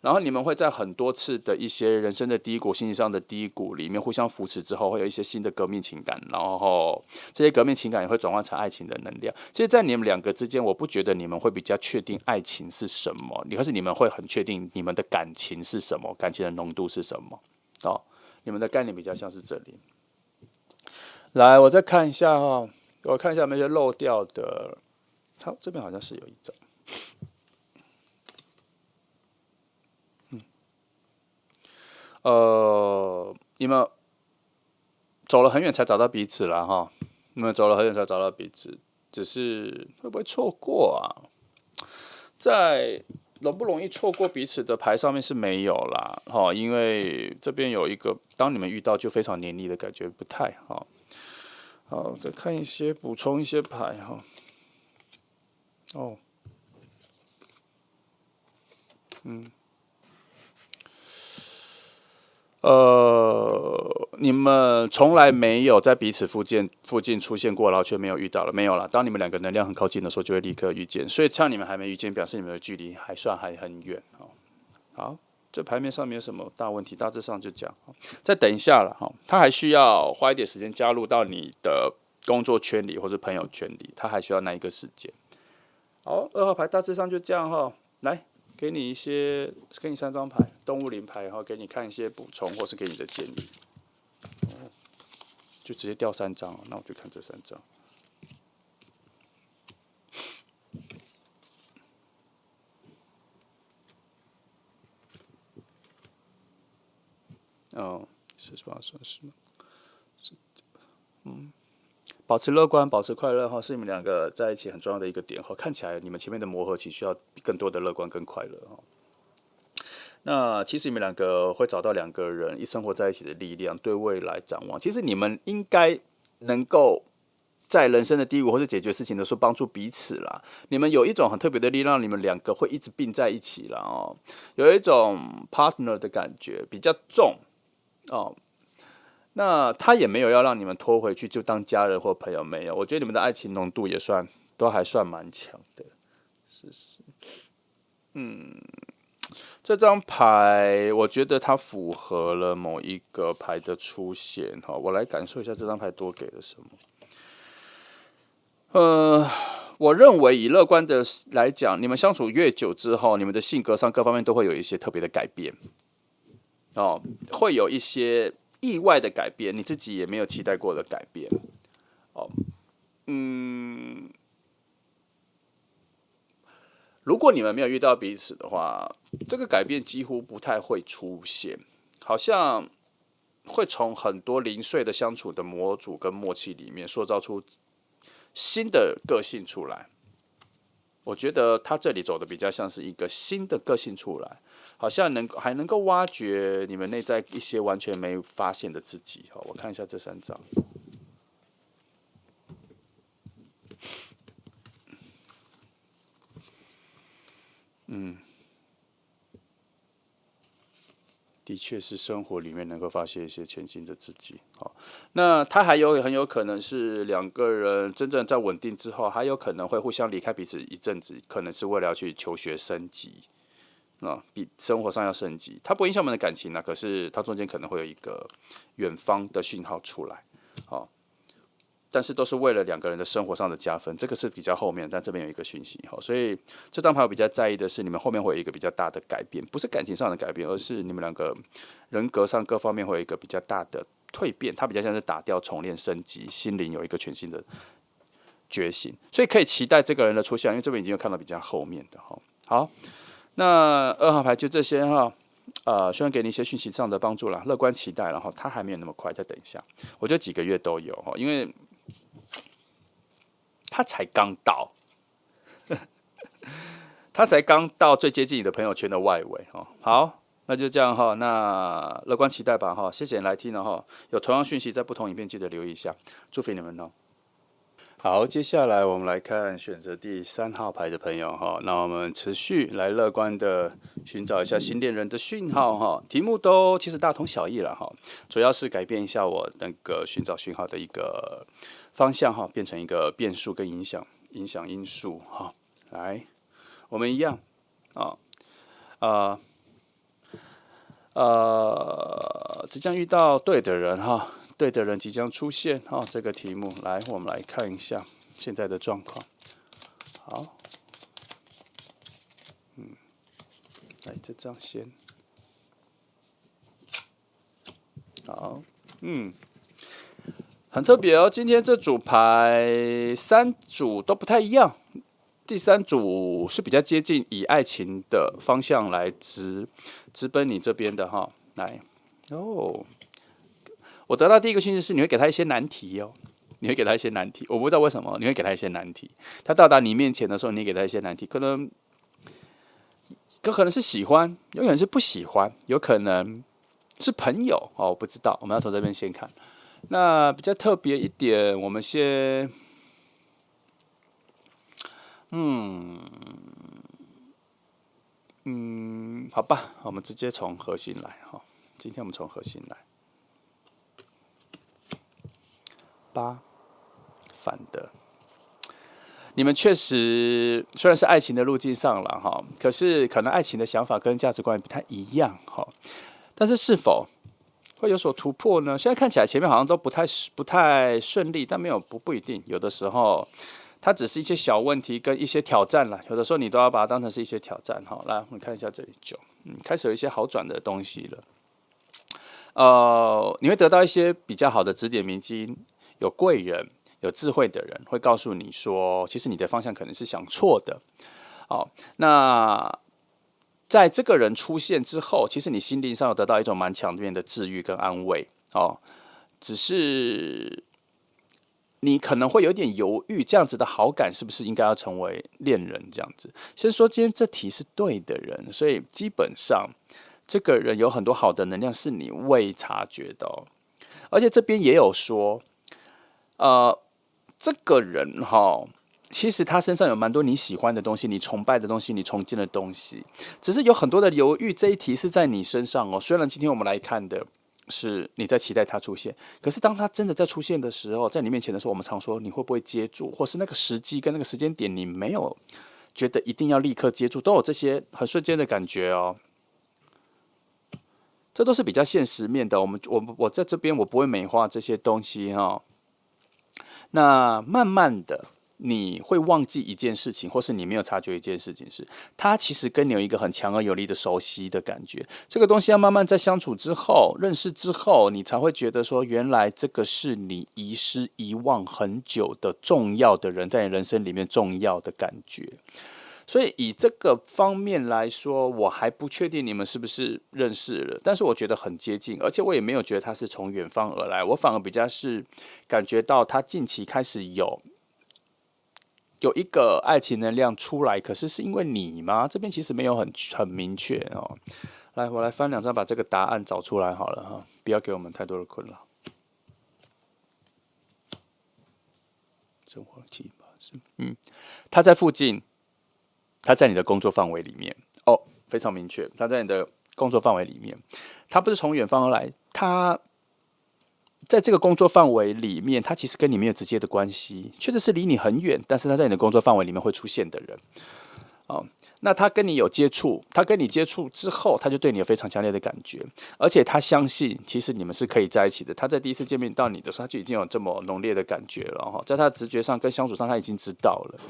然后你们会在很多次的一些人生的低谷、心理上的低谷里面互相扶持之后，会有一些新的革命情感，然后这些革命情感也会转换成爱情的能量。其实，在你们两个之间，我不觉得你们会比较确定爱情是什么，可是你们会很确定你们的感情是什么，感情的浓度是什么。你们的概念比较像是这里。来，我再看一下我看一下有没有些漏掉的。好，这边好像是有一张。你们走了很远才找到彼此了哈。你们走了很远才找到彼此，只是会不会错过啊？在容不容易错过彼此的牌上面是没有啦，因为这边有一个，当你们遇到就非常黏腻的感觉，不太好。好，再看一些，补充一些牌哈。你们从来没有在彼此附近出现过，然后却没有遇到了，没有了。当你们两个能量很靠近的时候，就会立刻遇见。所以，像你们还没遇见，表示你们的距离还很远。好，这牌面上没有什么大问题，大致上就讲。再等一下了哈，他还需要花一点时间加入到你的工作圈里或是朋友圈里，他还需要那一个时间。好，2号牌大致上就这样哈，来。给你3张牌，动物灵牌，然后给你看一些补充，或是给你的建议。就直接掉3张，那我就看这3张。48算是吗？保持乐观，保持快乐是你们两个在一起很重要的一个点。看起来你们前面的磨合期需要更多的乐观跟快乐。那其实你们两个会找到两个人一生活在一起的力量，对未来展望。其实你们应该能够在人生的低谷或是解决事情的时候帮助彼此啦。你们有一种很特别的力量，你们两个会一直并在一起啦。有一种 partner 的感觉比较重那他也没有要让你们拖回去就当家人或朋友，没有。我觉得你们的爱情浓度都还算蛮强的。这张牌我觉得它符合了某一个牌的出现我来感受一下这张牌多给了什么。我认为以乐观的来讲，你们相处越久之后，你们的性格上各方面都会有一些特别的改变会有一些意外的改变，你自己也没有期待过的改变如果你们没有遇到彼此的话，这个改变几乎不太会出现，好像会从很多零碎的相处的模组跟默契里面塑造出新的个性出来。我觉得他这里走的比较像是一个新的个性出来，好像还能够挖掘你们内在一些完全没发现的自己。我看一下这3张。的确是生活里面能够发现一些全新的自己。那他还很有可能是两个人真正在稳定之后，还有可能会互相离开彼此一阵子，可能是为了要去求学升级。比生活上要升级，它不影响我们的感情可是它中间可能会有一个远方的讯号出来。但是都是为了两个人的生活上的加分，这个是比较后面，但这边有一个讯息。所以这张牌我比较在意的是，你们后面会有一个比较大的改变，不是感情上的改变，而是你们两个人格上各方面会有一个比较大的蜕变，它比较像是打掉重练升级，心灵有一个全新的觉醒，所以可以期待这个人的出现，因为这边已经有看到比较后面的。好，那2号牌就这些希望给你一些讯息上的帮助啦，乐观期待，然后它还没有那么快，再等一下，我觉得几个月都有，因为他才刚到，他才刚到最接近你的朋友圈的外围。好，那就这样那乐观期待吧谢谢你来听了有同样讯息在不同影片记得留意一下，祝福你们好，接下来我们来看选择第3号牌的朋友那我们持续来乐观的寻找一下新恋人的讯号题目都其实大同小异了主要是改变一下我那个寻找讯号的一个方向变成一个变数跟影响因素来，我们一样即将遇到对的人对的人即将出现这个题目来，我们来看一下现在的状况。好，来这张先。好，很特别今天这组牌3组都不太一样。第3组是比较接近以爱情的方向来直奔你这边的来我得到第一个讯息是你会给他一些难题你会给他一些难题，我不知道为什么你会给他一些难题。他到达你面前的时候，你给他一些难题，可能是喜欢，有可能是不喜欢，有可能是朋友我不知道。我们要从这边先看。那比较特别一点，我们先，好吧，我们直接从核心来今天我们从核心来8反的。你们确实虽然是爱情的路径上了可是可能爱情的想法跟价值观不太一样但是是否会有所突破呢？现在看起来前面好像都不太顺利，但不一定，有的时候它只是一些小问题跟一些挑战啦，有的时候你都要把它当成是一些挑战来，我们看一下这里9，开始有一些好转的东西了。你会得到一些比较好的指点迷津，有贵人。有智慧的人会告诉你说，其实你的方向可能是想错的。那在这个人出现之后，其实你心灵上有得到一种蛮强烈的治愈跟安慰只是你可能会有点犹豫，这样子的好感是不是应该要成为恋人这样子？先说今天这题是对的人，所以基本上这个人有很多好的能量是你未察觉的而且这边也有说，这个人其实他身上有蛮多你喜欢的东西，你崇拜的东西，你崇敬的东西，只是有很多的犹豫。这一题是在你身上虽然今天我们来看的是你在期待他出现，可是当他真的在出现的时候，在你面前的时候，我们常说你会不会接住，或是那个时机跟那个时间点，你没有觉得一定要立刻接住，都有这些很瞬间的感觉这都是比较现实面的。我在这边我不会美化这些东西那慢慢的，你会忘记一件事情，或是你没有察觉一件事情是，他其实跟你有一个很强而有力的熟悉的感觉。这个东西要慢慢在相处之后、认识之后，你才会觉得说，原来这个是你遗失、遗忘很久的重要的人，在你人生里面重要的感觉。所以以这个方面来说，我还不确定你们是不是认识了，但是我觉得很接近，而且我也没有觉得他是从远方而来，我反而比较是感觉到他近期开始有一个爱情能量出来，可是是因为你吗？这边其实没有很明确哦。来，我来翻2张，把这个答案找出来好了哈，不要给我们太多的困扰。生活7、8、10，他在附近。他在你的工作范围里面哦，非常明确，他在你的工作范围里面，他不是从远方而来，他在这个工作范围里面，他其实跟你没有直接的关系，确实是离你很远，但是他在你的工作范围里面会出现的人哦。那他跟你有接触，他跟你接触之后，他就对你有非常强烈的感觉，而且他相信其实你们是可以在一起的。他在第一次见面到你的时候，他就已经有这么浓烈的感觉了哈，在他的直觉上跟相处上，他已经知道了。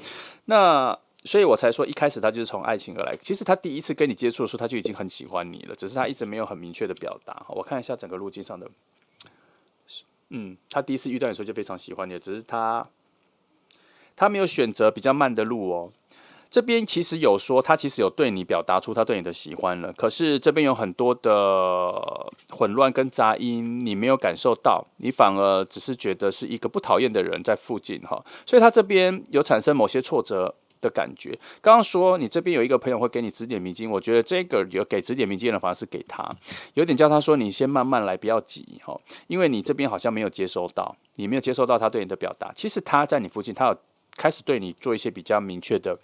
那所以我才说，一开始他就是从爱情而来。其实他第一次跟你接触的时候，他就已经很喜欢你了，只是他一直没有很明确的表达。我看一下整个路径上的，他第一次遇到你的时候就非常喜欢你，只是他没有选择比较慢的路哦。这边其实有说，他其实有对你表达出他对你的喜欢了，可是这边有很多的混乱跟杂音，你没有感受到，你反而只是觉得是一个不讨厌的人在附近哈，所以他这边有产生某些挫折的感觉。刚刚说你这边有一个朋友会给你指点迷津，我觉得这个有给指点迷津的反而是给他，有点叫他说你先慢慢来，不要急哈，因为你这边好像没有接收到，你没有接收到他对你的表达。其实他在你附近，他有开始对你做一些比较明确的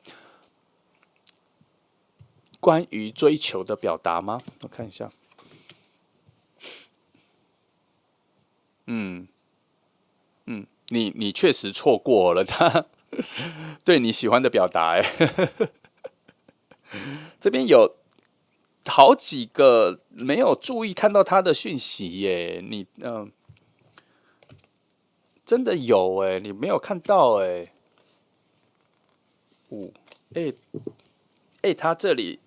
关于追求的表达吗？我看一下，你确实错过了他对你喜欢的表达，这边有好几个没有注意看到他的讯息耶，你真的有哎，你没有看到哎，5他这里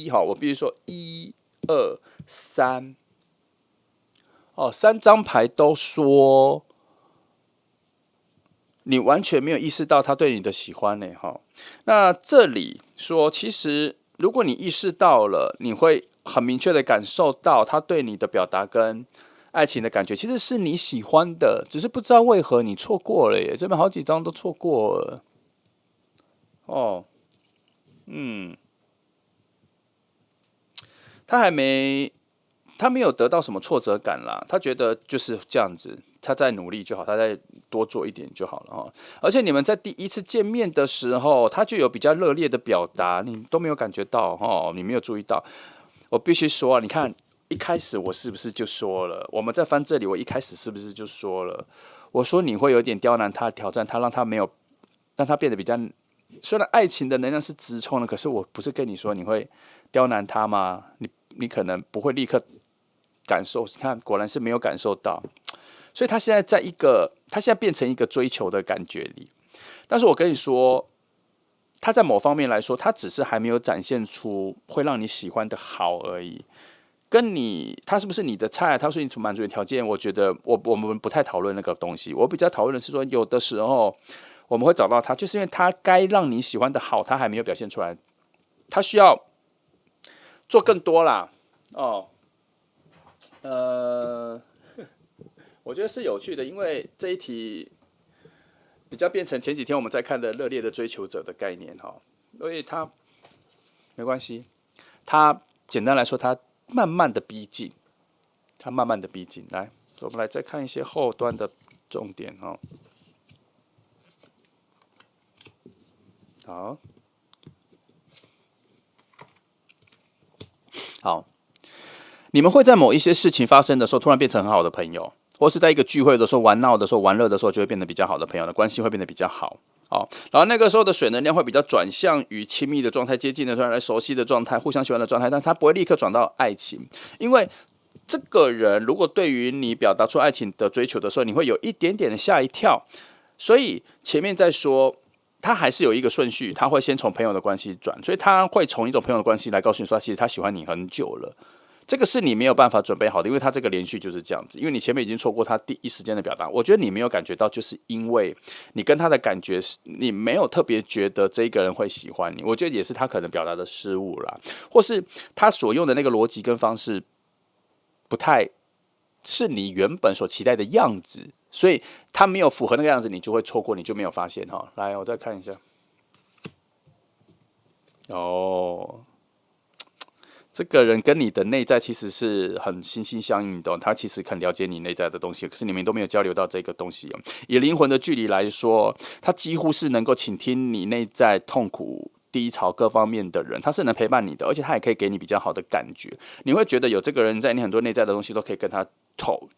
好，我必须说1、2、33张牌都说你完全没有意识到他对你的喜欢呢哈。那这里说，其实如果你意识到了，你会很明确的感受到他对你的表达跟爱情的感觉，其实是你喜欢的，只是不知道为何你错过了耶。这边好几张都错过了哦，他还没他没有得到什么挫折感啦，他觉得就是这样子，他在努力就好，他再多做一点就好了哈。而且你们在第一次见面的时候，他就有比较热烈的表达，你都没有感觉到哈，你没有注意到。我必须说啊，你看一开始我是不是就说了？我们在翻这里，我一开始是不是就说了？我说你会有点刁难他，挑战他，让他没有，让他变得比较。虽然爱情的能量是直冲的，可是我不是跟你说你会刁难他吗？你可能不会立刻感受，你看果然是没有感受到，所以他现在他现在变成一个追求的感觉里。但是我跟你说，他在某方面来说，他只是还没有展现出会让你喜欢的好而已。跟他是不是你的菜，他是你满足的条件，我觉得我们不太讨论那个东西。我比较讨论的是说，有的时候我们会找到他，就是因为他该让你喜欢的好，他还没有表现出来，他需要做更多啦。哦，我觉得是有趣的，因为这一题比较变成前几天我们在看的热烈的追求者的概念哈，所以他没关系，他简单来说，他慢慢的逼近，来，我们来再看一些后端的重点哈。好，你们会在某一些事情发生的时候，突然变成很好的朋友，或是在一个聚会的时候、玩闹的时候、玩乐的时候，就会变得比较好的朋友的关系会变得比较好。然后那个时候的水能量会比较转向于亲密的状态、接近的状态、熟悉的状态、互相喜欢的状态，但是它不会立刻转到爱情，因为这个人如果对于你表达出爱情的追求的时候，你会有一点点的吓一跳。所以前面在说，他还是有一个顺序，他会先从朋友的关系转，所以他会从一种朋友的关系来告诉你说，其实他喜欢你很久了。这个是你没有办法准备好的，因为他这个连续就是这样子，因为你前面已经错过他第一时间的表达。我觉得你没有感觉到，就是因为你跟他的感觉是，你没有特别觉得这个人会喜欢你。我觉得也是他可能表达的失误啦，或是他所用的那个逻辑跟方式不太是你原本所期待的样子，所以他没有符合那个样子，你就会错过，你就没有发现哈。来，我再看一下。哦，这个人跟你的内在其实是很心心相印的，他其实很了解你内在的东西，可是你们都没有交流到这个东西。以灵魂的距离来说，他几乎是能够倾听你内在痛苦、低潮各方面的人，他是能陪伴你的，而且他也可以给你比较好的感觉。你会觉得有这个人在，你很多内在的东西都可以跟他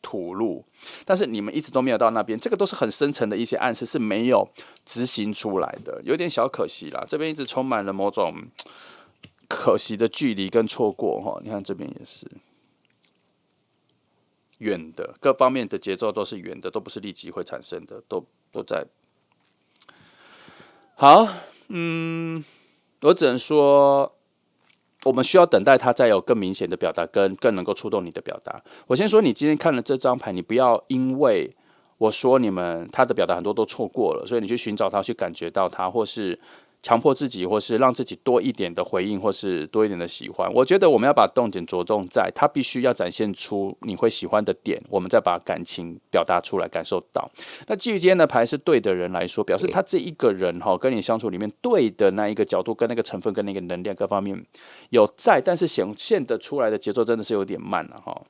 吐露，但是你们一直都没有到那边，这个都是很深层的一些暗示是没有执行出来的，有点小可惜啦。这边一直充满了某种可惜的距离跟错过哈，你看这边也是远的，各方面的节奏都是远的，都不是立即会产生的，都在。好，我只能说，我们需要等待他再有更明显的表达，跟更能够触动你的表达。我先说，你今天看了这张牌，你不要因为我说他的表达很多都错过了，所以你去寻找他，去感觉到他，或是强迫自己，或是让自己多一点的回应，或是多一点的喜欢。我觉得我们要把重点着重在他必须要展现出你会喜欢的点，我们再把感情表达出来，感受到。那基于今天的牌是对的人来说，表示他这一个人跟你相处里面对的那一个角度、跟那个成分、跟那个能量各方面有在，但是显现的出来的节奏真的是有点慢了哈。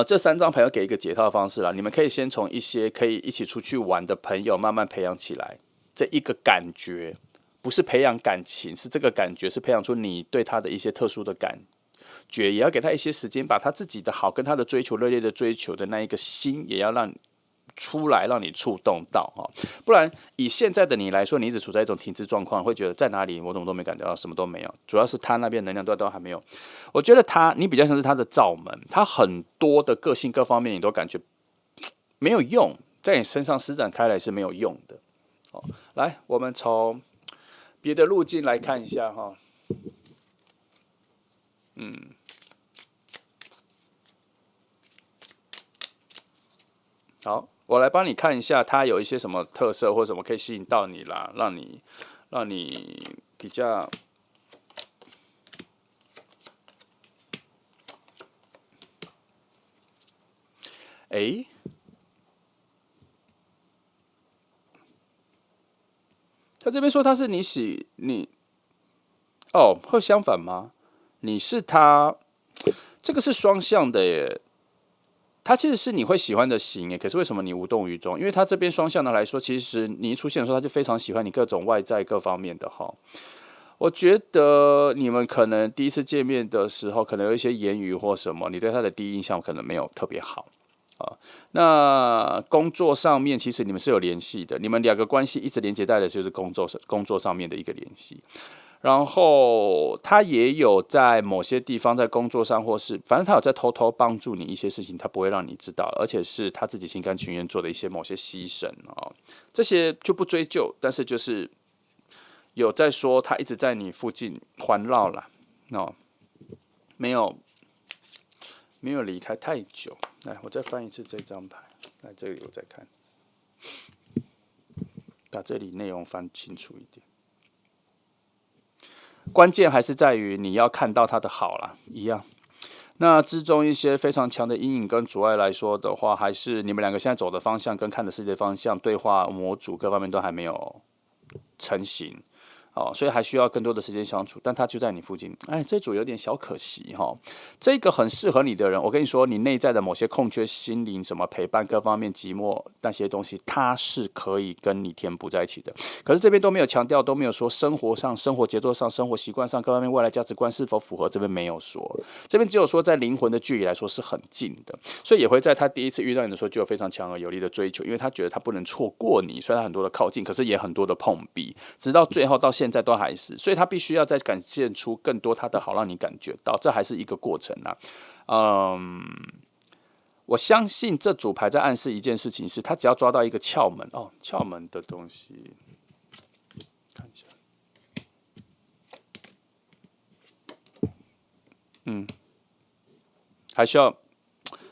这3张牌要给一个解套的方式啦，你们可以先从一些可以一起出去玩的朋友慢慢培养起来。这一个感觉不是培养感情，是这个感觉是培养出你对他的一些特殊的感觉，也要给他一些时间，把他自己的好跟他的追求热烈的追求的那一个心，也要让出来，让你触动到哈。不然以现在的你来说，你一直处在一种停滞状况，会觉得在哪里我怎么都没感觉到，什么都没有。主要是他那边能量都还没有。我觉得你比较像是他的罩门，他很多的个性各方面你都感觉没有用，在你身上施展开来是没有用的。来，我们从别的路径来看一下哈。好，我来帮你看一下，它有一些什么特色或什么可以吸引到你啦，让你比较。他这边说他是你会相反吗？你是他，这个是双向的耶。他其实是你会喜欢的型耶，可是为什么你无动于衷？因为他这边双向的来说，其实你一出现的时候，他就非常喜欢你各种外在各方面的哈。我觉得你们可能第一次见面的时候，可能有一些言语或什么，你对他的第一印象可能没有特别好。那工作上面其实你们是有联系的，你们2个关系一直连接在的就是工作上面的一个联系。然后他也有在某些地方在工作上，或是反正他有在偷偷帮助你一些事情，他不会让你知道，而且是他自己心甘情愿做的一些某些牺牲这些就不追究，但是就是有在说他一直在你附近环绕啦没有离开太久。来，我再翻一次这张牌，来这里我再看，把这里内容翻清楚一点。关键还是在于你要看到他的好啦，一样。那之中一些非常强的阴影跟阻碍来说的话，还是你们2个现在走的方向跟看的世界方向、对话模组各方面都还没有成型。所以还需要更多的时间相处，但他就在你附近，这组有点小可惜哈。这个很适合你的人，我跟你说，你内在的某些空缺、心灵什么陪伴各方面寂寞那些东西，它是可以跟你填补在一起的。可是这边都没有强调，都没有说生活上、生活节奏上、生活习惯上各方面未来价值观是否符合，这边没有说，这边只有说在灵魂的距离来说是很近的，所以也会在他第一次遇到你的时候就有非常强而有力的追求，因为他觉得他不能错过你，所以他很多的靠近，可是也很多的碰壁，直到最后到现在都还是，所以他必须要再展现出更多他的好，让你感觉到，这还是一个过程我相信这组牌在暗示一件事情是，他只要抓到一个窍门的东西，还需要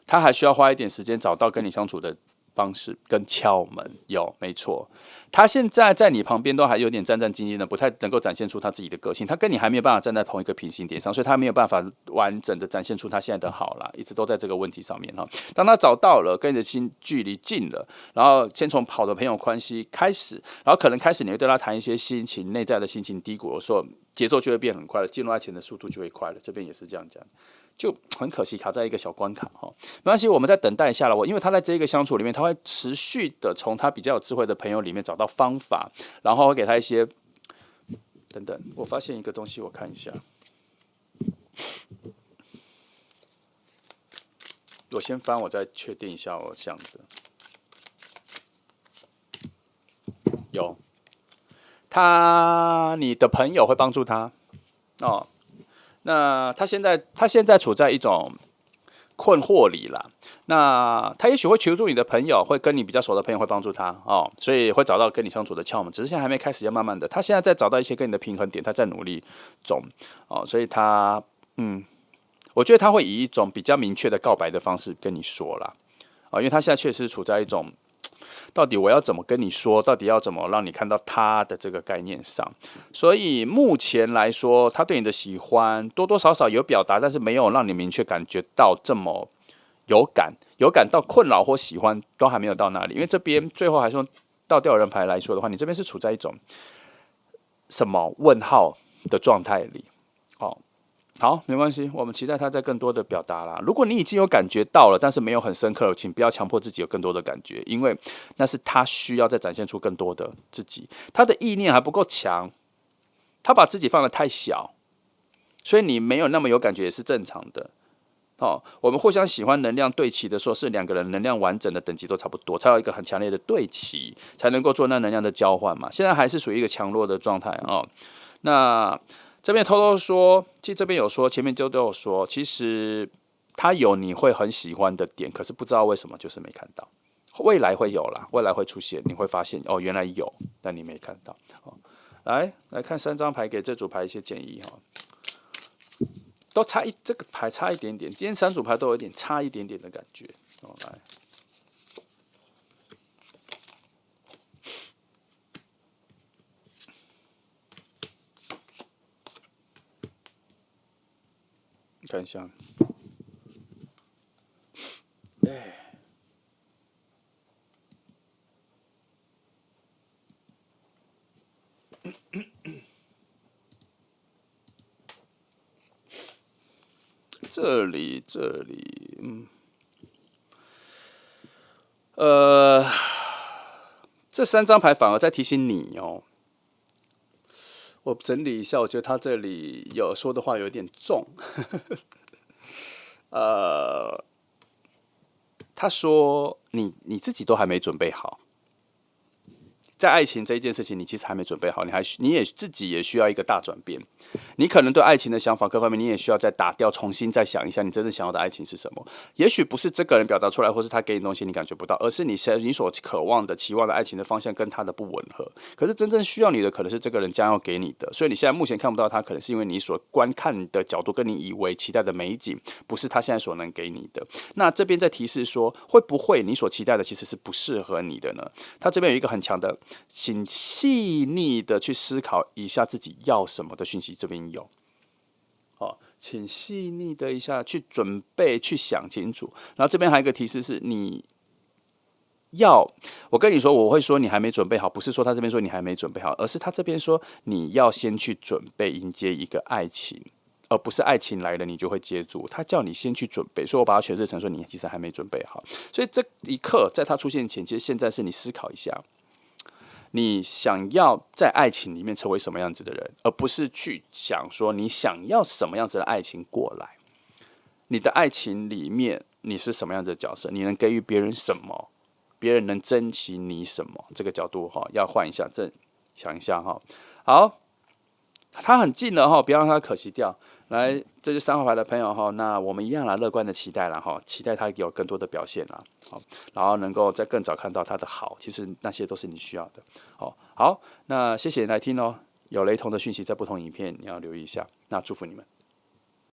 他还需要花一点时间找到跟你相处的方式跟窍门，没错。他现在在你旁边都还有点战战兢兢的，不太能够展现出他自己的个性。他跟你还没有办法站在同一个平行点上，所以他没有办法完整的展现出他现在的好啦，一直都在这个问题上面哈。当他找到了跟你的距离近了，然后先从好的朋友关系开始，然后可能开始你会对他谈一些心情内在的心情低谷的时候，节奏就会变很快了，进入爱情的速度就会快了。这边也是这样讲。就很可惜卡在一个小关卡哈，没关系，我们再等待一下了。因为他在这个相处里面，他会持续的从他比较有智慧的朋友里面找到方法，然后会给他一些等等。我发现一个东西，我看一下，我先翻，我再确定一下我想的。有，你的朋友会帮助他哦。那他现在处在一种困惑里啦。那他也许会求助你的朋友，会跟你比较熟的朋友会帮助他哦，所以会找到跟你相处的窍门。只是现在还没开始，要慢慢的。他现在在找到一些跟你的平衡点，他在努力中哦，所以我觉得他会以一种比较明确的告白的方式跟你说啦，因为他现在确实处在一种到底我要怎么跟你说，到底要怎么让你看到他的这个概念上。所以目前来说，他对你的喜欢多多少少有表达，但是没有让你明确感觉到这么有感到困扰或喜欢都还没有到那里。因为这边最后还说到吊人牌来说的话，你这边是处在一种什么问号的状态里，好，没关系，我们期待他在更多的表达啦。如果你已经有感觉到了，但是没有很深刻了，请不要强迫自己有更多的感觉，因为那是他需要再展现出更多的自己。他的意念还不够强，他把自己放得太小，所以你没有那么有感觉也是正常的。我们互相喜欢能量对齐的时候，是两个人能量完整的等级都差不多，才有一个很强烈的对齐，才能够做那能量的交换嘛。现在还是属于一个强弱的状态哦。那这边偷偷说，其实这边有说，前面都有说，其实他有你会很喜欢的点，可是不知道为什么就是没看到。未来会有啦，未来会出现，你会发现哦，原来有，但你没看到。来看3张牌，给这组牌一些建议哈。都这个牌差一点点，今天3组牌都有点差一点点的感觉。来。看一下，这里，这3张牌反而在提醒你哦。我整理一下，我觉得他这里有说的话有点重。他说你自己都还没准备好，在爱情这一件事情，你其实还没准备好，你也自己也需要一个大转变。你可能对爱情的想法各方面，你也需要再打掉，重新再想一下，你真正想要的爱情是什么？也许不是这个人表达出来，或是他给你东西你感觉不到，而是你所渴望的、期望的爱情的方向跟他的不吻合。可是真正需要你的，可能是这个人将要给你的。所以你现在目前看不到他，可能是因为你所观看的角度跟你以为期待的美景，不是他现在所能给你的。那这边在提示说，会不会你所期待的其实是不适合你的呢？他这边有一个很强的，请细腻的去思考一下自己要什么的讯息，这边有。请细腻的一下去准备，去想清楚。然后这边还有一个提示是，我跟你说，我会说你还没准备好，不是说他这边说你还没准备好，而是他这边说你要先去准备迎接一个爱情，而不是爱情来了你就会接住。他叫你先去准备，所以我把它诠释成说你其实还没准备好。所以这一刻在他出现前，其实现在是你思考一下。你想要在爱情里面成为什么样子的人，而不是去想说你想要什么样子的爱情过来。你的爱情里面你是什么样子的角色？你能给予别人什么？别人能珍惜你什么？这个角度要换一下，想一下哈。好，他很近了哈，不要让他可惜掉。来，这是3号牌的朋友哈，那我们一样啦，乐观的期待啦哈，期待他有更多的表现啦，好，然后能够在更早看到他的好，其实那些都是你需要的。好，那谢谢你来听哦，有雷同的讯息在不同影片你要留意一下，那祝福你们。